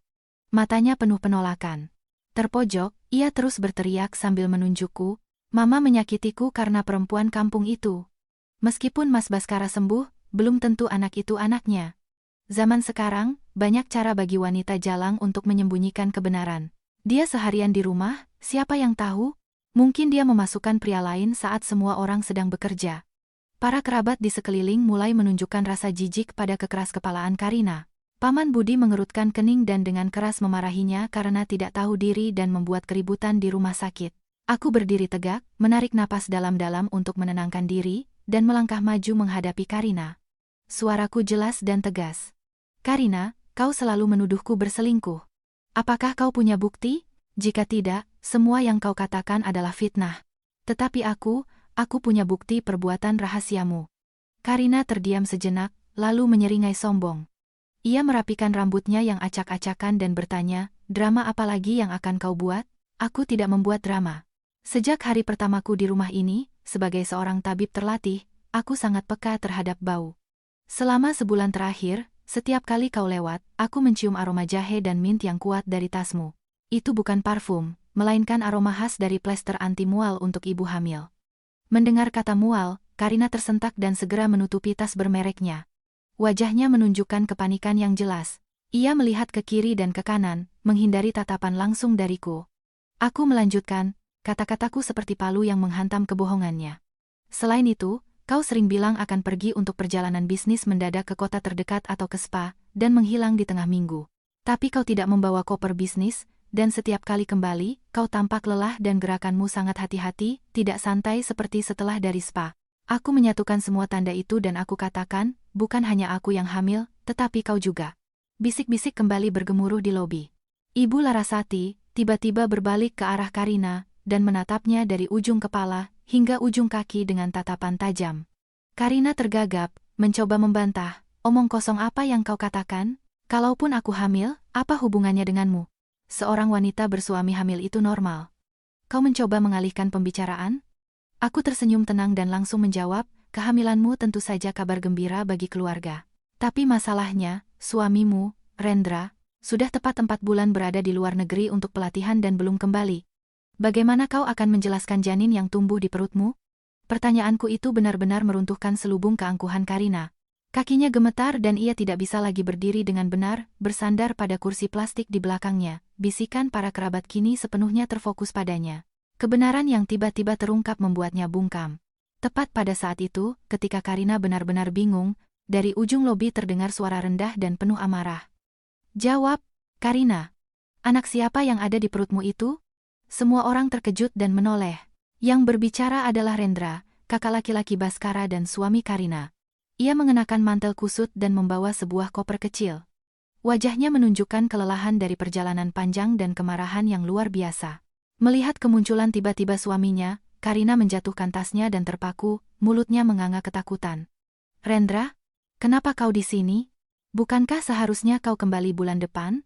Matanya penuh penolakan. Terpojok, ia terus berteriak sambil menunjukku, Mama menyakitiku karena perempuan kampung itu. Meskipun Mas Baskara sembuh, belum tentu anak itu anaknya. Zaman sekarang, banyak cara bagi wanita jalang untuk menyembunyikan kebenaran. Dia seharian di rumah, siapa yang tahu? Mungkin dia memasukkan pria lain saat semua orang sedang bekerja. Para kerabat di sekeliling mulai menunjukkan rasa jijik pada kekeras-kepalaan Karina. Paman Budi mengerutkan kening dan dengan keras memarahinya karena tidak tahu diri dan membuat keributan di rumah sakit. Aku berdiri tegak, menarik napas dalam-dalam untuk menenangkan diri, dan melangkah maju menghadapi Karina. Suaraku jelas dan tegas. Karina, kau selalu menuduhku berselingkuh. Apakah kau punya bukti? Jika tidak, semua yang kau katakan adalah fitnah. Tetapi aku punya bukti perbuatan rahasiamu. Karina terdiam sejenak, lalu menyeringai sombong. Ia merapikan rambutnya yang acak-acakan dan bertanya, drama apa lagi yang akan kau buat? Aku tidak membuat drama. Sejak hari pertamaku di rumah ini, sebagai seorang tabib terlatih, aku sangat peka terhadap bau. Selama sebulan terakhir, setiap kali kau lewat, aku mencium aroma jahe dan mint yang kuat dari tasmu. Itu bukan parfum, melainkan aroma khas dari plester anti mual untuk ibu hamil. Mendengar kata mual, Karina tersentak dan segera menutupi tas bermereknya. Wajahnya menunjukkan kepanikan yang jelas. Ia melihat ke kiri dan ke kanan, menghindari tatapan langsung dariku. Aku melanjutkan, kata-kataku seperti palu yang menghantam kebohongannya. Selain itu, kau sering bilang akan pergi untuk perjalanan bisnis mendadak ke kota terdekat atau ke spa, dan menghilang di tengah minggu. Tapi kau tidak membawa koper bisnis, dan setiap kali kembali, kau tampak lelah dan gerakanmu sangat hati-hati, tidak santai seperti setelah dari spa. Aku menyatukan semua tanda itu dan aku katakan, bukan hanya aku yang hamil, tetapi kau juga. Bisik-bisik kembali bergemuruh di lobi. Ibu Larasati tiba-tiba berbalik ke arah Karina, dan menatapnya dari ujung kepala hingga ujung kaki dengan tatapan tajam. Karina tergagap, mencoba membantah, omong kosong apa yang kau katakan? Kalaupun aku hamil, apa hubungannya denganmu? Seorang wanita bersuami hamil itu normal. Kau mencoba mengalihkan pembicaraan? Aku tersenyum tenang dan langsung menjawab, kehamilanmu tentu saja kabar gembira bagi keluarga. Tapi masalahnya, suamimu, Rendra, sudah tepat 4 bulan berada di luar negeri untuk pelatihan dan belum kembali. Bagaimana kau akan menjelaskan janin yang tumbuh di perutmu? Pertanyaanku itu benar-benar meruntuhkan selubung keangkuhan Karina. Kakinya gemetar dan ia tidak bisa lagi berdiri dengan benar, bersandar pada kursi plastik di belakangnya. Bisikan para kerabat kini sepenuhnya terfokus padanya. Kebenaran yang tiba-tiba terungkap membuatnya bungkam. Tepat pada saat itu, ketika Karina benar-benar bingung, dari ujung lobi terdengar suara rendah dan penuh amarah. "Jawab, Karina. Anak siapa yang ada di perutmu itu?" Semua orang terkejut dan menoleh. Yang berbicara adalah Rendra, kakak laki-laki Baskara dan suami Karina. Ia mengenakan mantel kusut dan membawa sebuah koper kecil. Wajahnya menunjukkan kelelahan dari perjalanan panjang dan kemarahan yang luar biasa. Melihat kemunculan tiba-tiba suaminya, Karina menjatuhkan tasnya dan terpaku, mulutnya menganga ketakutan. "Rendra, kenapa kau di sini? Bukankah seharusnya kau kembali bulan depan?"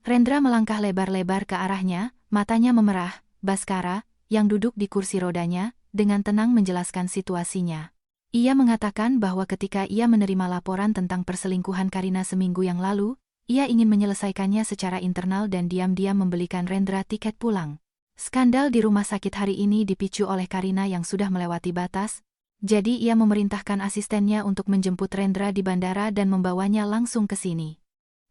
Rendra melangkah lebar-lebar ke arahnya, matanya memerah. Baskara, yang duduk di kursi rodanya, dengan tenang menjelaskan situasinya. Ia mengatakan bahwa ketika ia menerima laporan tentang perselingkuhan Karina seminggu yang lalu, ia ingin menyelesaikannya secara internal dan diam-diam membelikan Rendra tiket pulang. Skandal di rumah sakit hari ini dipicu oleh Karina yang sudah melewati batas, jadi ia memerintahkan asistennya untuk menjemput Rendra di bandara dan membawanya langsung ke sini.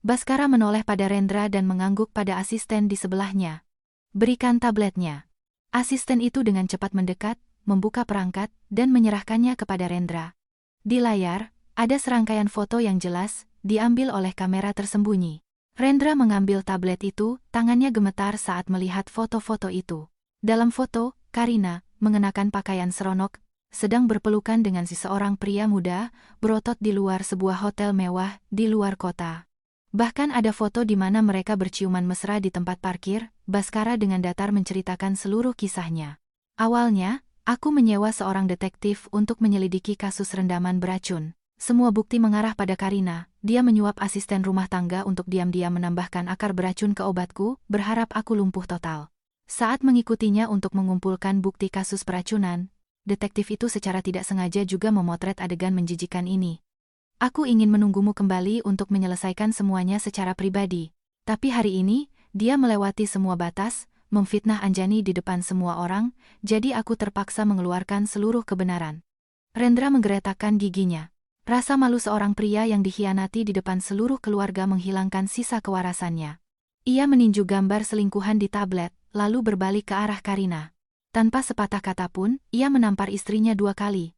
Baskara menoleh pada Rendra dan mengangguk pada asisten di sebelahnya. "Berikan tabletnya." Asisten itu dengan cepat mendekat, membuka perangkat, dan menyerahkannya kepada Rendra. Di layar, ada serangkaian foto yang jelas, diambil oleh kamera tersembunyi. Rendra mengambil tablet itu, tangannya gemetar saat melihat foto-foto itu. Dalam foto, Karina, mengenakan pakaian seronok, sedang berpelukan dengan seseorang pria muda, berotot di luar sebuah hotel mewah, di luar kota. Bahkan ada foto di mana mereka berciuman mesra di tempat parkir. Baskara dengan datar menceritakan seluruh kisahnya. "Awalnya, aku menyewa seorang detektif untuk menyelidiki kasus rendaman beracun. Semua bukti mengarah pada Karina. Dia menyuap asisten rumah tangga untuk diam-diam menambahkan akar beracun ke obatku, berharap aku lumpuh total. Saat mengikutinya untuk mengumpulkan bukti kasus peracunan, detektif itu secara tidak sengaja juga memotret adegan menjijikan ini. Aku ingin menunggumu kembali untuk menyelesaikan semuanya secara pribadi. Tapi hari ini, dia melewati semua batas, memfitnah Anjani di depan semua orang, jadi aku terpaksa mengeluarkan seluruh kebenaran." Rendra menggeretakkan giginya. Rasa malu seorang pria yang dikhianati di depan seluruh keluarga menghilangkan sisa kewarasannya. Ia meninju gambar selingkuhan di tablet, lalu berbalik ke arah Karina. Tanpa sepatah kata pun, ia menampar istrinya 2 kali.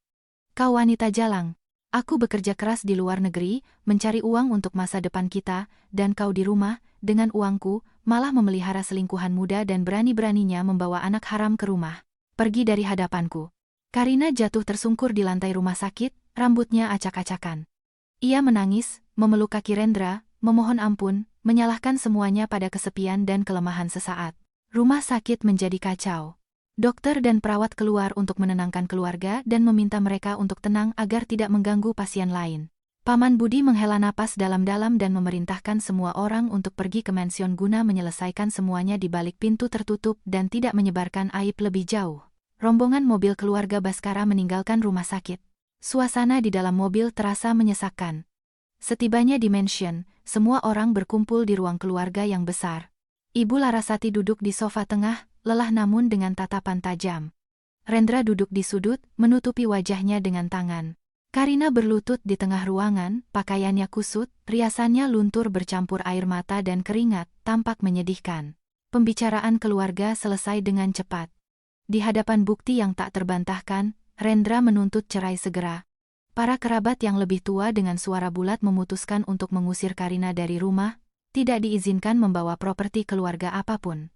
"Kau wanita jalang. Aku bekerja keras di luar negeri, mencari uang untuk masa depan kita, dan kau di rumah, dengan uangku, malah memelihara selingkuhan muda dan berani-beraninya membawa anak haram ke rumah. Pergi dari hadapanku." Karina jatuh tersungkur di lantai rumah sakit, rambutnya acak-acakan. Ia menangis, memeluk kaki Rendra, memohon ampun, menyalahkan semuanya pada kesepian dan kelemahan sesaat. Rumah sakit menjadi kacau. Dokter dan perawat keluar untuk menenangkan keluarga dan meminta mereka untuk tenang agar tidak mengganggu pasien lain. Paman Budi menghela napas dalam-dalam dan memerintahkan semua orang untuk pergi ke mansion guna menyelesaikan semuanya di balik pintu tertutup dan tidak menyebarkan aib lebih jauh. Rombongan mobil keluarga Baskara meninggalkan rumah sakit. Suasana di dalam mobil terasa menyesakkan. Setibanya di mansion, semua orang berkumpul di ruang keluarga yang besar. Ibu Larasati duduk di sofa tengah, lelah namun dengan tatapan tajam. Rendra duduk di sudut, menutupi wajahnya dengan tangan. Karina berlutut di tengah ruangan, pakaiannya kusut, riasannya luntur bercampur air mata dan keringat, tampak menyedihkan. Pembicaraan keluarga selesai dengan cepat. Di hadapan bukti yang tak terbantahkan, Rendra menuntut cerai segera. Para kerabat yang lebih tua dengan suara bulat memutuskan untuk mengusir Karina dari rumah, tidak diizinkan membawa properti keluarga apapun.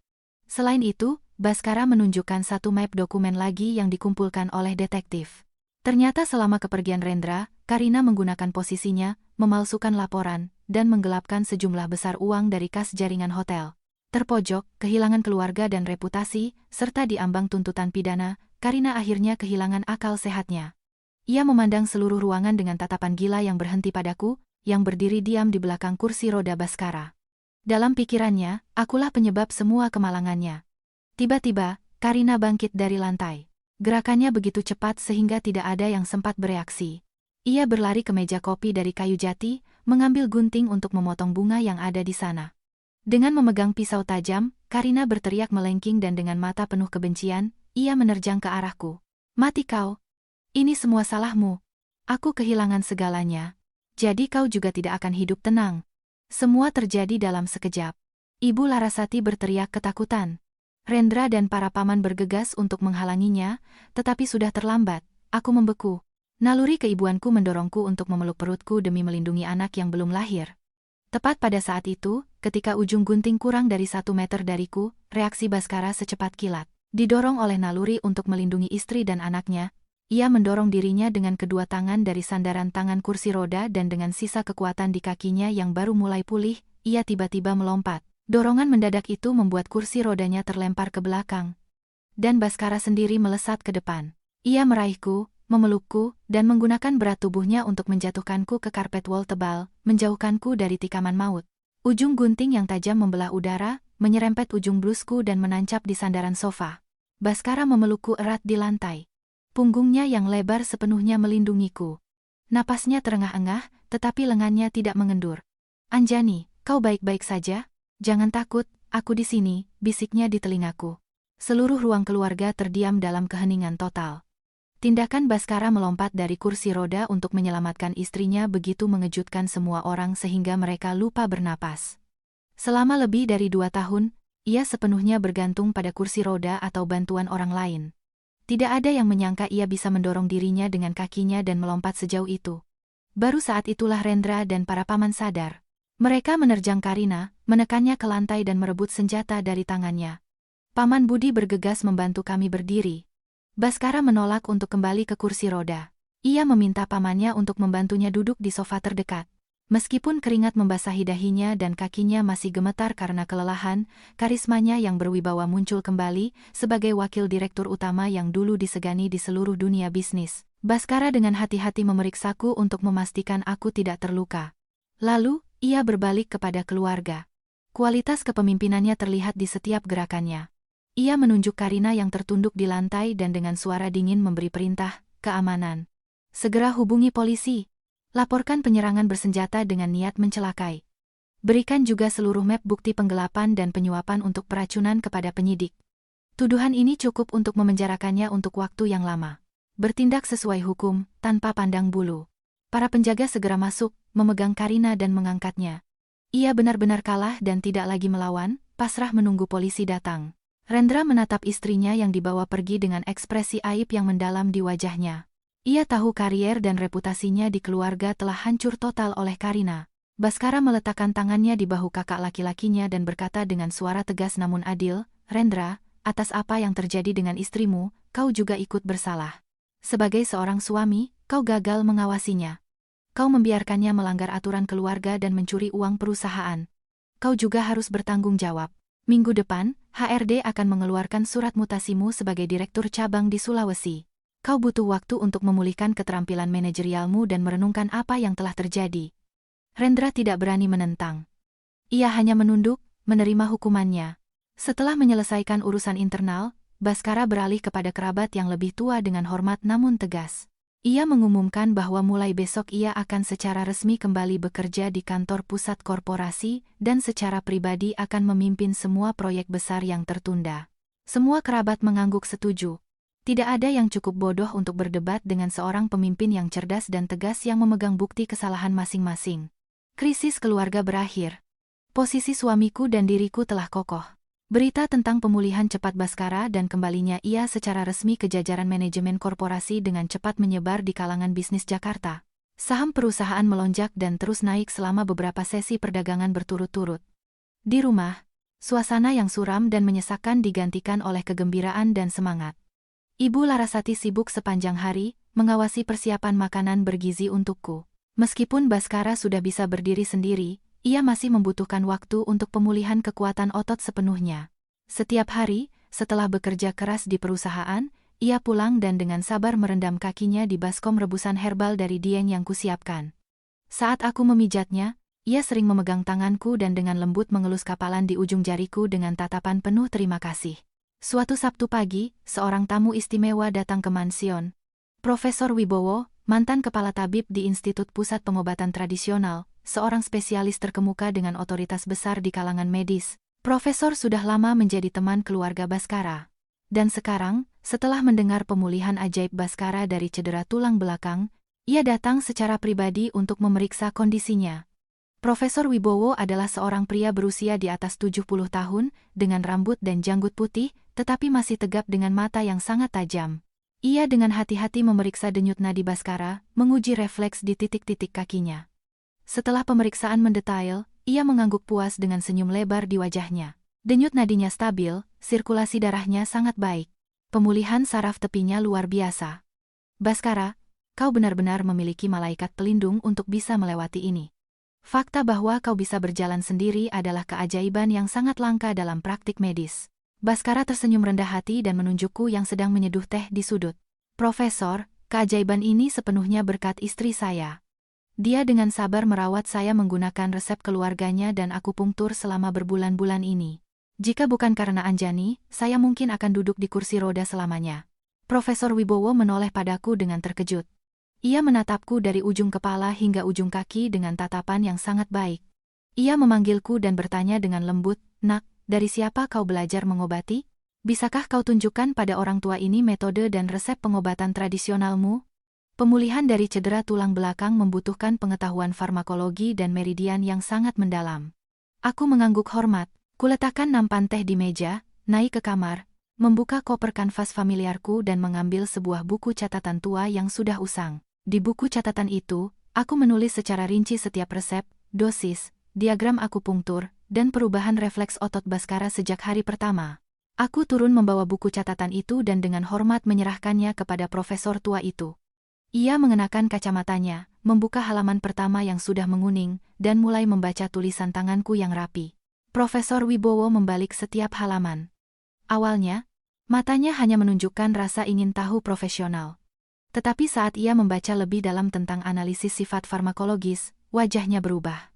Selain itu, Baskara menunjukkan satu map dokumen lagi yang dikumpulkan oleh detektif. Ternyata selama kepergian Rendra, Karina menggunakan posisinya, memalsukan laporan, dan menggelapkan sejumlah besar uang dari kas jaringan hotel. Terpojok, kehilangan keluarga dan reputasi, serta diambang tuntutan pidana, Karina akhirnya kehilangan akal sehatnya. Ia memandang seluruh ruangan dengan tatapan gila yang berhenti padaku, yang berdiri diam di belakang kursi roda Baskara. Dalam pikirannya, akulah penyebab semua kemalangannya. Tiba-tiba, Karina bangkit dari lantai. Gerakannya begitu cepat sehingga tidak ada yang sempat bereaksi. Ia berlari ke meja kopi dari kayu jati, mengambil gunting untuk memotong bunga yang ada di sana. Dengan memegang pisau tajam, Karina berteriak melengking dan dengan mata penuh kebencian, ia menerjang ke arahku. "Mati kau! Ini semua salahmu. Aku kehilangan segalanya. Jadi kau juga tidak akan hidup tenang. Semua terjadi dalam sekejap. Ibu Larasati berteriak ketakutan. Rendra dan para paman bergegas untuk menghalanginya, tetapi sudah terlambat. Aku membeku. Naluri keibuanku mendorongku untuk memeluk perutku demi melindungi anak yang belum lahir. Tepat pada saat itu, ketika ujung gunting kurang dari 1 meter dariku, reaksi Baskara secepat kilat. Didorong oleh naluri untuk melindungi istri dan anaknya, ia mendorong dirinya dengan kedua tangan dari sandaran tangan kursi roda dan dengan sisa kekuatan di kakinya yang baru mulai pulih, ia tiba-tiba melompat. Dorongan mendadak itu membuat kursi rodanya terlempar ke belakang. Dan Baskara sendiri melesat ke depan. Ia meraihku, memelukku, dan menggunakan berat tubuhnya untuk menjatuhkanku ke karpet wol tebal, menjauhkanku dari tikaman maut. Ujung gunting yang tajam membelah udara, menyerempet ujung blusku dan menancap di sandaran sofa. Baskara memelukku erat di lantai. Punggungnya yang lebar sepenuhnya melindungiku. Napasnya terengah-engah, tetapi lengannya tidak mengendur. "Anjani, kau baik-baik saja? Jangan takut, aku di sini," bisiknya di telingaku. Seluruh ruang keluarga terdiam dalam keheningan total. Tindakan Baskara melompat dari kursi roda untuk menyelamatkan istrinya begitu mengejutkan semua orang sehingga mereka lupa bernapas. Selama lebih dari 2 tahun, ia sepenuhnya bergantung pada kursi roda atau bantuan orang lain. Tidak ada yang menyangka ia bisa mendorong dirinya dengan kakinya dan melompat sejauh itu. Baru saat itulah Rendra dan para paman sadar. Mereka menerjang Karina, menekannya ke lantai dan merebut senjata dari tangannya. Paman Budi bergegas membantu kami berdiri. Baskara menolak untuk kembali ke kursi roda. Ia meminta pamannya untuk membantunya duduk di sofa terdekat. Meskipun keringat membasahi dahinya dan kakinya masih gemetar karena kelelahan, karismanya yang berwibawa muncul kembali sebagai wakil direktur utama yang dulu disegani di seluruh dunia bisnis. Baskara dengan hati-hati memeriksaku untuk memastikan aku tidak terluka. Lalu, ia berbalik kepada keluarga. Kualitas kepemimpinannya terlihat di setiap gerakannya. Ia menunjuk Karina yang tertunduk di lantai dan dengan suara dingin memberi perintah, "Keamanan. Segera hubungi polisi. Laporkan penyerangan bersenjata dengan niat mencelakai. Berikan juga seluruh map bukti penggelapan dan penyuapan untuk peracunan kepada penyidik." Tuduhan ini cukup untuk memenjarakannya untuk waktu yang lama. Bertindak sesuai hukum, tanpa pandang bulu. Para penjaga segera masuk, memegang Karina dan mengangkatnya. Ia benar-benar kalah dan tidak lagi melawan, pasrah menunggu polisi datang. Rendra menatap istrinya yang dibawa pergi dengan ekspresi aib yang mendalam di wajahnya. Ia tahu karier dan reputasinya di keluarga telah hancur total oleh Karina. Baskara meletakkan tangannya di bahu kakak laki-lakinya dan berkata dengan suara tegas namun adil, "Rendra, atas apa yang terjadi dengan istrimu, kau juga ikut bersalah. Sebagai seorang suami, kau gagal mengawasinya. Kau membiarkannya melanggar aturan keluarga dan mencuri uang perusahaan. Kau juga harus bertanggung jawab. Minggu depan, HRD akan mengeluarkan surat mutasimu sebagai direktur cabang di Sulawesi. Kau butuh waktu untuk memulihkan keterampilan manajerialmu dan merenungkan apa yang telah terjadi." Rendra tidak berani menentang. Ia hanya menunduk, menerima hukumannya. Setelah menyelesaikan urusan internal, Baskara beralih kepada kerabat yang lebih tua dengan hormat namun tegas. Ia mengumumkan bahwa mulai besok ia akan secara resmi kembali bekerja di kantor pusat korporasi dan secara pribadi akan memimpin semua proyek besar yang tertunda. Semua kerabat mengangguk setuju. Tidak ada yang cukup bodoh untuk berdebat dengan seorang pemimpin yang cerdas dan tegas yang memegang bukti kesalahan masing-masing. Krisis keluarga berakhir. Posisi suamiku dan diriku telah kokoh. Berita tentang pemulihan cepat Baskara dan kembalinya ia secara resmi ke jajaran manajemen korporasi dengan cepat menyebar di kalangan bisnis Jakarta. Saham perusahaan melonjak dan terus naik selama beberapa sesi perdagangan berturut-turut. Di rumah, suasana yang suram dan menyesakan digantikan oleh kegembiraan dan semangat. Ibu Larasati sibuk sepanjang hari, mengawasi persiapan makanan bergizi untukku. Meskipun Baskara sudah bisa berdiri sendiri, ia masih membutuhkan waktu untuk pemulihan kekuatan otot sepenuhnya. Setiap hari, setelah bekerja keras di perusahaan, ia pulang dan dengan sabar merendam kakinya di baskom rebusan herbal dari Dieng yang kusiapkan. Saat aku memijatnya, ia sering memegang tanganku dan dengan lembut mengelus kapalan di ujung jariku dengan tatapan penuh terima kasih. Suatu Sabtu pagi, seorang tamu istimewa datang ke mansion. Profesor Wibowo, mantan kepala tabib di Institut Pusat Pengobatan Tradisional, seorang spesialis terkemuka dengan otoritas besar di kalangan medis. Profesor sudah lama menjadi teman keluarga Baskara. Dan sekarang, setelah mendengar pemulihan ajaib Baskara dari cedera tulang belakang, ia datang secara pribadi untuk memeriksa kondisinya. Profesor Wibowo adalah seorang pria berusia di atas 70 tahun, dengan rambut dan janggut putih, tetapi masih tegap dengan mata yang sangat tajam. Ia dengan hati-hati memeriksa denyut nadi Baskara, menguji refleks di titik-titik kakinya. Setelah pemeriksaan mendetail, ia mengangguk puas dengan senyum lebar di wajahnya. Denyut nadinya stabil, sirkulasi darahnya sangat baik. Pemulihan saraf tepinya luar biasa. Baskara, kau benar-benar memiliki malaikat pelindung untuk bisa melewati ini. Fakta bahwa kau bisa berjalan sendiri adalah keajaiban yang sangat langka dalam praktik medis. Baskara tersenyum rendah hati dan menunjukku yang sedang menyeduh teh di sudut. Profesor, keajaiban ini sepenuhnya berkat istri saya. Dia dengan sabar merawat saya menggunakan resep keluarganya dan akupunktur selama berbulan-bulan ini. Jika bukan karena Anjani, saya mungkin akan duduk di kursi roda selamanya. Profesor Wibowo menoleh padaku dengan terkejut. Ia menatapku dari ujung kepala hingga ujung kaki dengan tatapan yang sangat baik. Ia memanggilku dan bertanya dengan lembut, "Nak, dari siapa kau belajar mengobati? Bisakah kau tunjukkan pada orang tua ini metode dan resep pengobatan tradisionalmu?" Pemulihan dari cedera tulang belakang membutuhkan pengetahuan farmakologi dan meridian yang sangat mendalam. Aku mengangguk hormat. Kuletakkan nampan teh di meja, naik ke kamar, membuka koper kanvas familiarku dan mengambil sebuah buku catatan tua yang sudah usang. Di buku catatan itu, aku menulis secara rinci setiap resep, dosis, diagram akupunktur, dan perubahan refleks otot Baskara sejak hari pertama. Aku turun membawa buku catatan itu dan dengan hormat menyerahkannya kepada profesor tua itu. Ia mengenakan kacamatanya, membuka halaman pertama yang sudah menguning, dan mulai membaca tulisan tanganku yang rapi. Profesor Wibowo membalik setiap halaman. Awalnya, matanya hanya menunjukkan rasa ingin tahu profesional. Tetapi saat ia membaca lebih dalam tentang analisis sifat farmakologis, wajahnya berubah.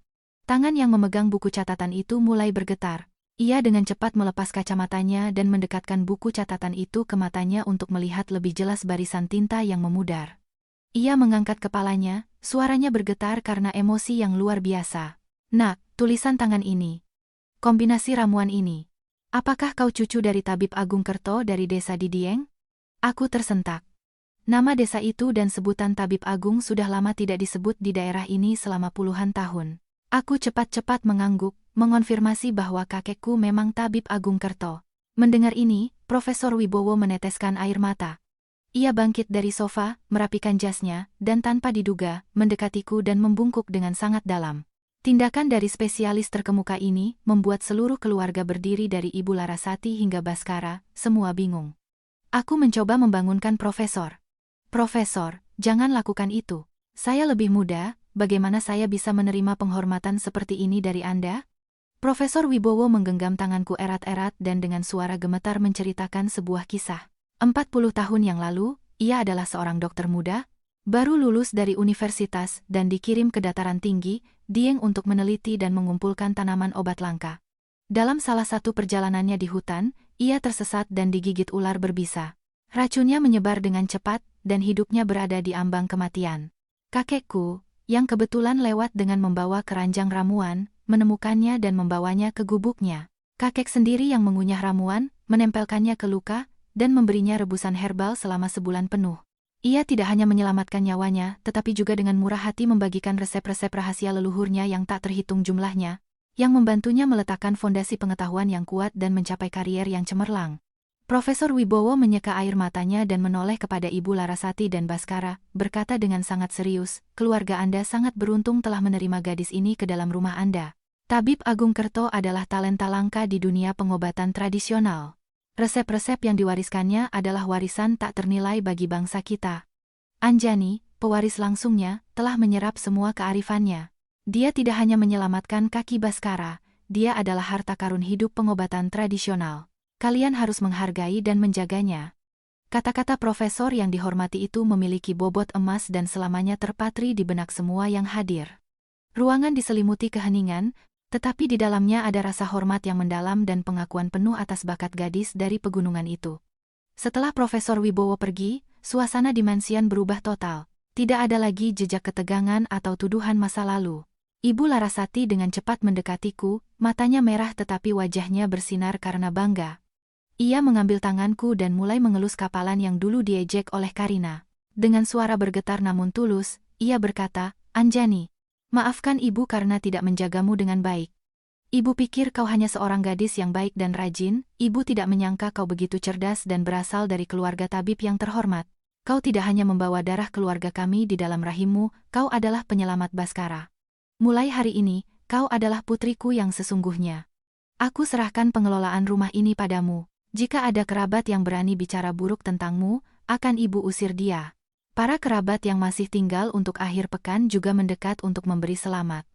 Tangan yang memegang buku catatan itu mulai bergetar. Ia dengan cepat melepas kacamatanya dan mendekatkan buku catatan itu ke matanya untuk melihat lebih jelas barisan tinta yang memudar. Ia mengangkat kepalanya, suaranya bergetar karena emosi yang luar biasa. "Nak, tulisan tangan ini. Kombinasi ramuan ini. Apakah kau cucu dari Tabib Agung Kerto dari desa Didieng?" Aku tersentak. Nama desa itu dan sebutan Tabib Agung sudah lama tidak disebut di daerah ini selama puluhan tahun. Aku cepat-cepat mengangguk, mengonfirmasi bahwa kakekku memang Tabib Agung Kerto. Mendengar ini, Profesor Wibowo meneteskan air mata. Ia bangkit dari sofa, merapikan jasnya, dan tanpa diduga, mendekatiku dan membungkuk dengan sangat dalam. Tindakan dari spesialis terkemuka ini membuat seluruh keluarga berdiri dari Ibu Larasati hingga Baskara, semua bingung. Aku mencoba membangunkan Profesor. "Profesor, jangan lakukan itu. Saya lebih muda, bagaimana saya bisa menerima penghormatan seperti ini dari Anda?" Profesor Wibowo menggenggam tanganku erat-erat dan dengan suara gemetar menceritakan sebuah kisah. 40 tahun yang lalu, ia adalah seorang dokter muda, baru lulus dari universitas dan dikirim ke dataran tinggi, Dieng untuk meneliti dan mengumpulkan tanaman obat langka. Dalam salah satu perjalanannya di hutan, ia tersesat dan digigit ular berbisa. Racunnya menyebar dengan cepat, dan hidupnya berada di ambang kematian. Kakekku, yang kebetulan lewat dengan membawa keranjang ramuan, menemukannya dan membawanya ke gubuknya. Kakek sendiri yang mengunyah ramuan, menempelkannya ke luka, dan memberinya rebusan herbal selama sebulan penuh. Ia tidak hanya menyelamatkan nyawanya, tetapi juga dengan murah hati membagikan resep-resep rahasia leluhurnya yang tak terhitung jumlahnya, yang membantunya meletakkan fondasi pengetahuan yang kuat dan mencapai karier yang cemerlang. Profesor Wibowo menyeka air matanya dan menoleh kepada Ibu Larasati dan Baskara, berkata dengan sangat serius, "Keluarga Anda sangat beruntung telah menerima gadis ini ke dalam rumah Anda. Tabib Agung Kerto adalah talenta langka di dunia pengobatan tradisional. Resep-resep yang diwariskannya adalah warisan tak ternilai bagi bangsa kita. Anjani, pewaris langsungnya, telah menyerap semua kearifannya. Dia tidak hanya menyelamatkan kaki Baskara, dia adalah harta karun hidup pengobatan tradisional. Kalian harus menghargai dan menjaganya." Kata-kata profesor yang dihormati itu memiliki bobot emas dan selamanya terpatri di benak semua yang hadir. Ruangan diselimuti keheningan, tetapi di dalamnya ada rasa hormat yang mendalam dan pengakuan penuh atas bakat gadis dari pegunungan itu. Setelah Profesor Wibowo pergi, suasana di mansian berubah total. Tidak ada lagi jejak ketegangan atau tuduhan masa lalu. Ibu Larasati dengan cepat mendekatiku, matanya merah tetapi wajahnya bersinar karena bangga. Ia mengambil tanganku dan mulai mengelus kapalan yang dulu diejek oleh Karina. Dengan suara bergetar namun tulus, ia berkata, "Anjani, maafkan ibu karena tidak menjagamu dengan baik. Ibu pikir kau hanya seorang gadis yang baik dan rajin, ibu tidak menyangka kau begitu cerdas dan berasal dari keluarga tabib yang terhormat. Kau tidak hanya membawa darah keluarga kami di dalam rahimmu, kau adalah penyelamat Baskara. Mulai hari ini, kau adalah putriku yang sesungguhnya. Aku serahkan pengelolaan rumah ini padamu. Jika ada kerabat yang berani bicara buruk tentangmu, akan ibu usir dia." Para kerabat yang masih tinggal untuk akhir pekan juga mendekat untuk memberi selamat.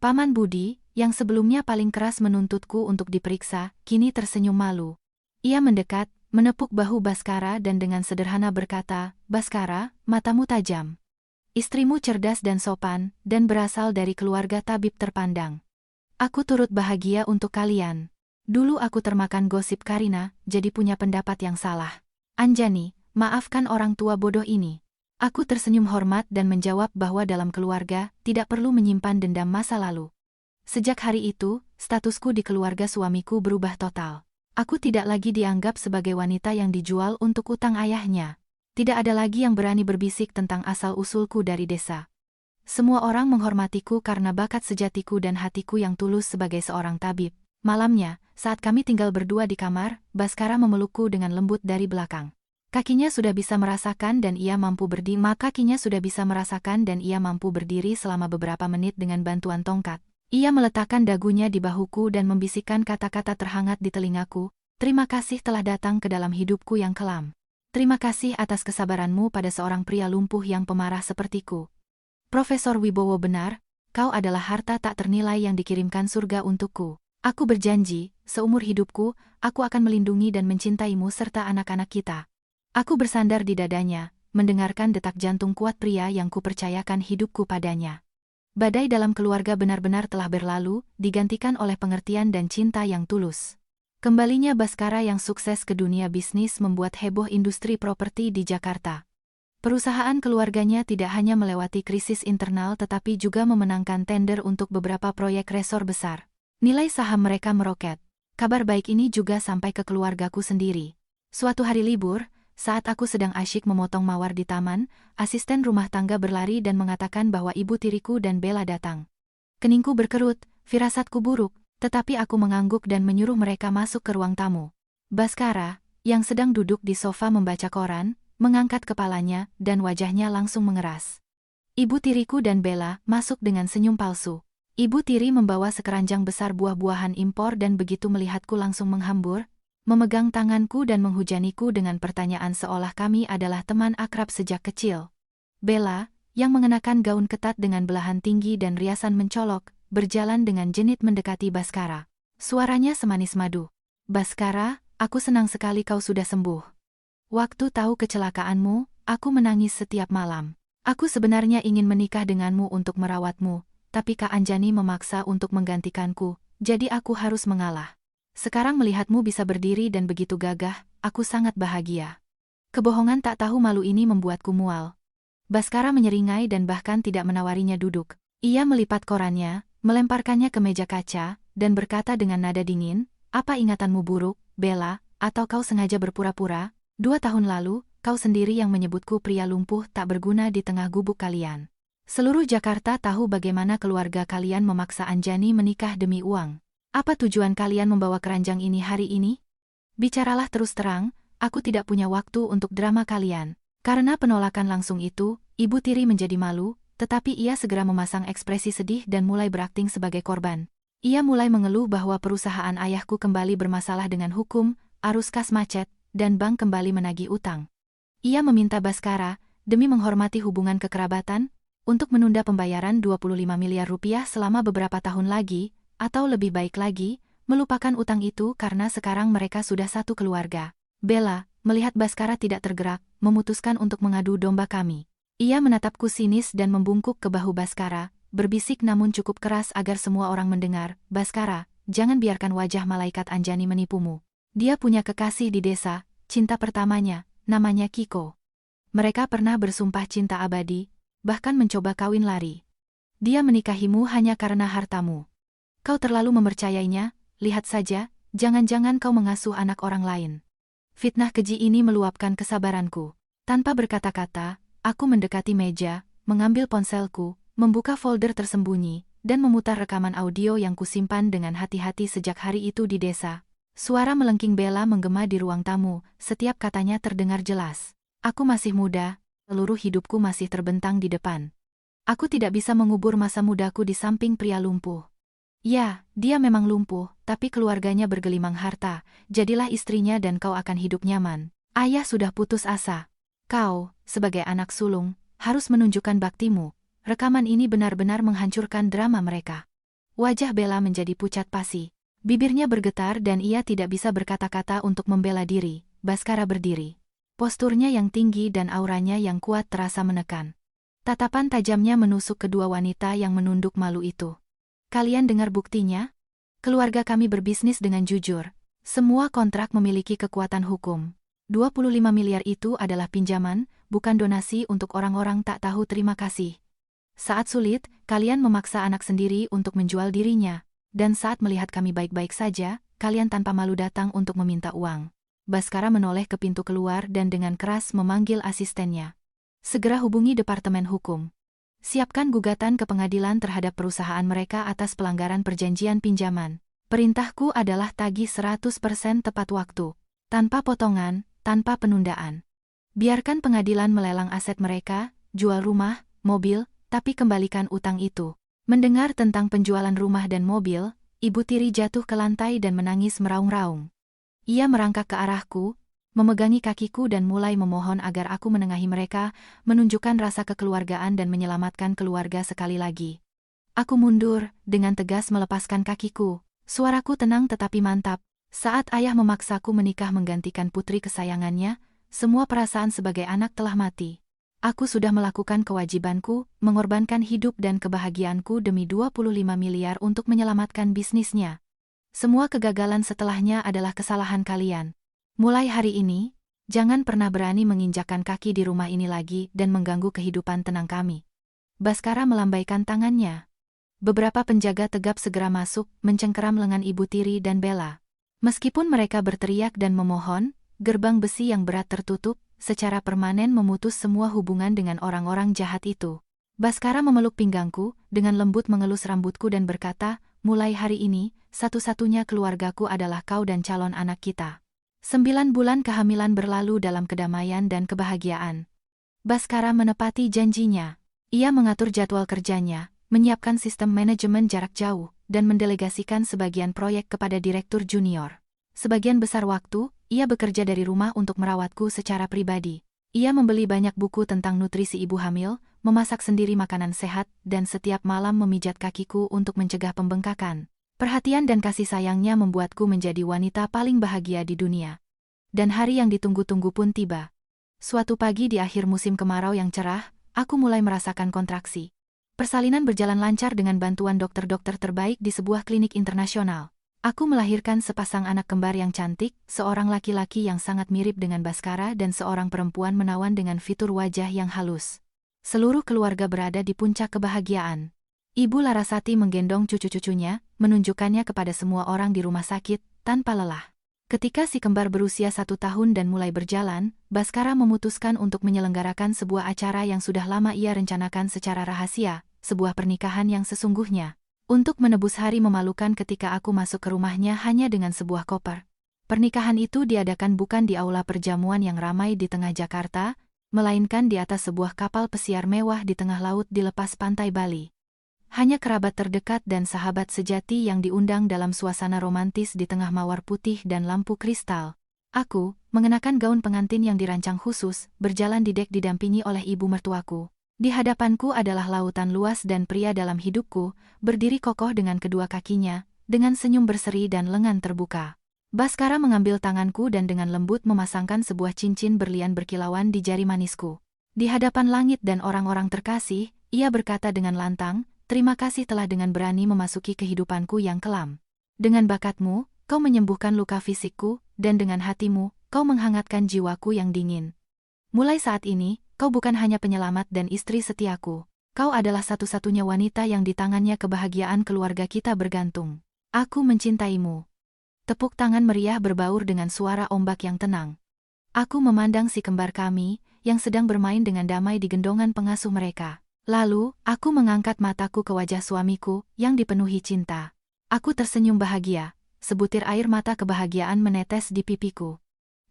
Paman Budi, yang sebelumnya paling keras menuntutku untuk diperiksa, kini tersenyum malu. Ia mendekat, menepuk bahu Baskara dan dengan sederhana berkata, "Baskara, matamu tajam. Istrimu cerdas dan sopan, dan berasal dari keluarga tabib terpandang. Aku turut bahagia untuk kalian. Dulu aku termakan gosip Karina, jadi punya pendapat yang salah. Anjani, maafkan orang tua bodoh ini." Aku tersenyum hormat dan menjawab bahwa dalam keluarga, tidak perlu menyimpan dendam masa lalu. Sejak hari itu, statusku di keluarga suamiku berubah total. Aku tidak lagi dianggap sebagai wanita yang dijual untuk utang ayahnya. Tidak ada lagi yang berani berbisik tentang asal-usulku dari desa. Semua orang menghormatiku karena bakat sejatiku dan hatiku yang tulus sebagai seorang tabib. Malamnya, saat kami tinggal berdua di kamar, Baskara memelukku dengan lembut dari belakang. Kakinya sudah bisa merasakan dan ia mampu berdiri selama beberapa menit dengan bantuan tongkat. Ia meletakkan dagunya di bahuku dan membisikkan kata-kata terhangat di telingaku, "Terima kasih telah datang ke dalam hidupku yang kelam. Terima kasih atas kesabaranmu pada seorang pria lumpuh yang pemarah sepertiku. Profesor Wibowo benar, kau adalah harta tak ternilai yang dikirimkan surga untukku. Aku berjanji, seumur hidupku, aku akan melindungi dan mencintaimu serta anak-anak kita." Aku bersandar di dadanya, mendengarkan detak jantung kuat pria yang kupercayakan hidupku padanya. Badai dalam keluarga benar-benar telah berlalu, digantikan oleh pengertian dan cinta yang tulus. Kembalinya Baskara yang sukses ke dunia bisnis membuat heboh industri properti di Jakarta. Perusahaan keluarganya tidak hanya melewati krisis internal tetapi juga memenangkan tender untuk beberapa proyek resor besar. Nilai saham mereka meroket. Kabar baik ini juga sampai ke keluargaku sendiri. Suatu hari libur, saat aku sedang asyik memotong mawar di taman, asisten rumah tangga berlari dan mengatakan bahwa ibu tiriku dan Bella datang. Keningku berkerut, firasatku buruk, tetapi aku mengangguk dan menyuruh mereka masuk ke ruang tamu. Baskara, yang sedang duduk di sofa membaca koran, mengangkat kepalanya dan wajahnya langsung mengeras. Ibu tiriku dan Bella masuk dengan senyum palsu. Ibu tiri membawa sekeranjang besar buah-buahan impor dan begitu melihatku langsung menghambur, memegang tanganku dan menghujaniku dengan pertanyaan seolah kami adalah teman akrab sejak kecil. Bella, yang mengenakan gaun ketat dengan belahan tinggi dan riasan mencolok, berjalan dengan jenit mendekati Baskara. Suaranya semanis madu. "Baskara, aku senang sekali kau sudah sembuh. Waktu tahu kecelakaanmu, aku menangis setiap malam. Aku sebenarnya ingin menikah denganmu untuk merawatmu, tapi Kak Anjani memaksa untuk menggantikanku, jadi aku harus mengalah. Sekarang melihatmu bisa berdiri dan begitu gagah, aku sangat bahagia. Kebohongan tak tahu malu ini membuatku mual." Baskara menyeringai dan bahkan tidak menawarinya duduk. Ia melipat korannya, melemparkannya ke meja kaca, dan berkata dengan nada dingin, "Apa ingatanmu buruk, Bella, atau kau sengaja berpura-pura? 2 tahun lalu, kau sendiri yang menyebutku pria lumpuh tak berguna di tengah gubuk kalian. Seluruh Jakarta tahu bagaimana keluarga kalian memaksa Anjani menikah demi uang. Apa tujuan kalian membawa keranjang ini hari ini? Bicaralah terus terang, aku tidak punya waktu untuk drama kalian." Karena penolakan langsung itu, ibu tiri menjadi malu, tetapi ia segera memasang ekspresi sedih dan mulai berakting sebagai korban. Ia mulai mengeluh bahwa perusahaan ayahku kembali bermasalah dengan hukum, arus kas macet, dan bank kembali menagih utang. Ia meminta Baskara, demi menghormati hubungan kekerabatan, untuk menunda pembayaran 25 miliar rupiah selama beberapa tahun lagi, atau lebih baik lagi, melupakan utang itu karena sekarang mereka sudah satu keluarga. Bella, melihat Baskara tidak tergerak, memutuskan untuk mengadu domba kami. Ia menatapku sinis dan membungkuk ke bahu Baskara, berbisik namun cukup keras agar semua orang mendengar, "Baskara, jangan biarkan wajah malaikat Anjani menipumu. Dia punya kekasih di desa, cinta pertamanya, namanya Kiko. Mereka pernah bersumpah cinta abadi, bahkan mencoba kawin lari. Dia menikahimu hanya karena hartamu. Kau terlalu mempercayainya, lihat saja, Jangan-jangan kau mengasuh anak orang lain. Fitnah keji ini meluapkan kesabaranku. Tanpa berkata-kata, aku mendekati meja, mengambil ponselku, membuka folder tersembunyi, dan memutar rekaman audio yang kusimpan dengan hati-hati sejak hari itu di desa. Suara melengking Bella menggema di ruang tamu, setiap katanya terdengar jelas. Aku masih muda, seluruh hidupku masih terbentang di depan. Aku tidak bisa mengubur masa mudaku di samping pria lumpuh. Ya, dia memang lumpuh, tapi keluarganya bergelimang harta, jadilah istrinya dan kau akan hidup nyaman. Ayah sudah putus asa. Kau, sebagai anak sulung, harus menunjukkan baktimu. Rekaman ini benar-benar menghancurkan drama mereka. Wajah Bella menjadi pucat pasi. Bibirnya bergetar dan ia tidak bisa berkata-kata untuk membela diri. Baskara berdiri. Posturnya yang tinggi dan auranya yang kuat terasa menekan. Tatapan tajamnya menusuk kedua wanita yang menunduk malu itu. Kalian dengar buktinya? Keluarga kami berbisnis dengan jujur. Semua kontrak memiliki kekuatan hukum. 25 miliar itu adalah pinjaman, bukan donasi untuk orang-orang tak tahu terima kasih. Saat sulit, kalian memaksa anak sendiri untuk menjual dirinya. Dan saat melihat kami baik-baik saja, kalian tanpa malu datang untuk meminta uang. Baskara menoleh ke pintu keluar dan dengan keras memanggil asistennya. Segera hubungi Departemen Hukum. Siapkan gugatan ke pengadilan terhadap perusahaan mereka atas pelanggaran perjanjian pinjaman. Perintahku adalah tagih 100% tepat waktu. Tanpa potongan, tanpa penundaan. Biarkan pengadilan melelang aset mereka, jual rumah, mobil, tapi kembalikan utang itu. Mendengar tentang penjualan rumah dan mobil, ibu tiri jatuh ke lantai dan menangis meraung-raung. Ia merangkak ke arahku, memegangi kakiku dan mulai memohon agar aku menengahi mereka, menunjukkan rasa kekeluargaan dan menyelamatkan keluarga sekali lagi. Aku mundur, dengan tegas melepaskan kakiku. Suaraku tenang tetapi mantap. Saat ayah memaksaku menikah menggantikan putri kesayangannya, semua perasaan sebagai anak telah mati. Aku sudah melakukan kewajibanku, mengorbankan hidup dan kebahagiaanku demi 25 miliar untuk menyelamatkan bisnisnya. Semua kegagalan setelahnya adalah kesalahan kalian. Mulai hari ini, jangan pernah berani menginjakkan kaki di rumah ini lagi dan mengganggu kehidupan tenang kami. Baskara melambaikan tangannya. Beberapa penjaga tegap segera masuk, mencengkeram lengan ibu tiri dan Bella. Meskipun mereka berteriak dan memohon, gerbang besi yang berat tertutup, secara permanen memutus semua hubungan dengan orang-orang jahat itu. Baskara memeluk pinggangku, dengan lembut mengelus rambutku dan berkata, mulai hari ini, satu-satunya keluargaku adalah kau dan calon anak kita. 9 bulan kehamilan berlalu dalam kedamaian dan kebahagiaan. Baskara menepati janjinya. Ia mengatur jadwal kerjanya, menyiapkan sistem manajemen jarak jauh, dan mendelegasikan sebagian proyek kepada direktur junior. Sebagian besar waktu, ia bekerja dari rumah untuk merawatku secara pribadi. Ia membeli banyak buku tentang nutrisi ibu hamil, memasak sendiri makanan sehat, dan setiap malam memijat kakiku untuk mencegah pembengkakan. Perhatian dan kasih sayangnya membuatku menjadi wanita paling bahagia di dunia. Dan hari yang ditunggu-tunggu pun tiba. Suatu pagi di akhir musim kemarau yang cerah, aku mulai merasakan kontraksi. Persalinan berjalan lancar dengan bantuan dokter-dokter terbaik di sebuah klinik internasional. Aku melahirkan sepasang anak kembar yang cantik, seorang laki-laki yang sangat mirip dengan Baskara dan seorang perempuan menawan dengan fitur wajah yang halus. Seluruh keluarga berada di puncak kebahagiaan. Ibu Larasati menggendong cucu-cucunya, menunjukkannya kepada semua orang di rumah sakit, tanpa lelah. Ketika si kembar berusia 1 tahun dan mulai berjalan, Baskara memutuskan untuk menyelenggarakan sebuah acara yang sudah lama ia rencanakan secara rahasia, sebuah pernikahan yang sesungguhnya. Untuk menebus hari memalukan ketika aku masuk ke rumahnya hanya dengan sebuah koper. Pernikahan itu diadakan bukan di aula perjamuan yang ramai di tengah Jakarta, melainkan di atas sebuah kapal pesiar mewah di tengah laut di lepas pantai Bali. Hanya kerabat terdekat dan sahabat sejati yang diundang dalam suasana romantis di tengah mawar putih dan lampu kristal. Aku, mengenakan gaun pengantin yang dirancang khusus, berjalan di dek didampingi oleh ibu mertuaku. Di hadapanku adalah lautan luas dan pria dalam hidupku, berdiri kokoh dengan kedua kakinya, dengan senyum berseri dan lengan terbuka. Baskara mengambil tanganku dan dengan lembut memasangkan sebuah cincin berlian berkilauan di jari manisku. Di hadapan langit dan orang-orang terkasih, ia berkata dengan lantang, "Terima kasih telah dengan berani memasuki kehidupanku yang kelam. Dengan bakatmu, kau menyembuhkan luka fisikku, dan dengan hatimu, kau menghangatkan jiwaku yang dingin. Mulai saat ini, kau bukan hanya penyelamat dan istri setiaku. Kau adalah satu-satunya wanita yang di tangannya kebahagiaan keluarga kita bergantung. Aku mencintaimu." Tepuk tangan meriah berbaur dengan suara ombak yang tenang. Aku memandang si kembar kami, yang sedang bermain dengan damai di gendongan pengasuh mereka. Lalu, aku mengangkat mataku ke wajah suamiku, yang dipenuhi cinta. Aku tersenyum bahagia, sebutir air mata kebahagiaan menetes di pipiku.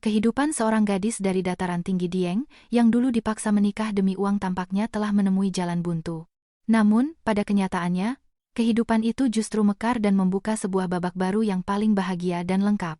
Kehidupan seorang gadis dari dataran tinggi Dieng, yang dulu dipaksa menikah demi uang tampaknya telah menemui jalan buntu. Namun, pada kenyataannya, kehidupan itu justru mekar dan membuka sebuah babak baru yang paling bahagia dan lengkap.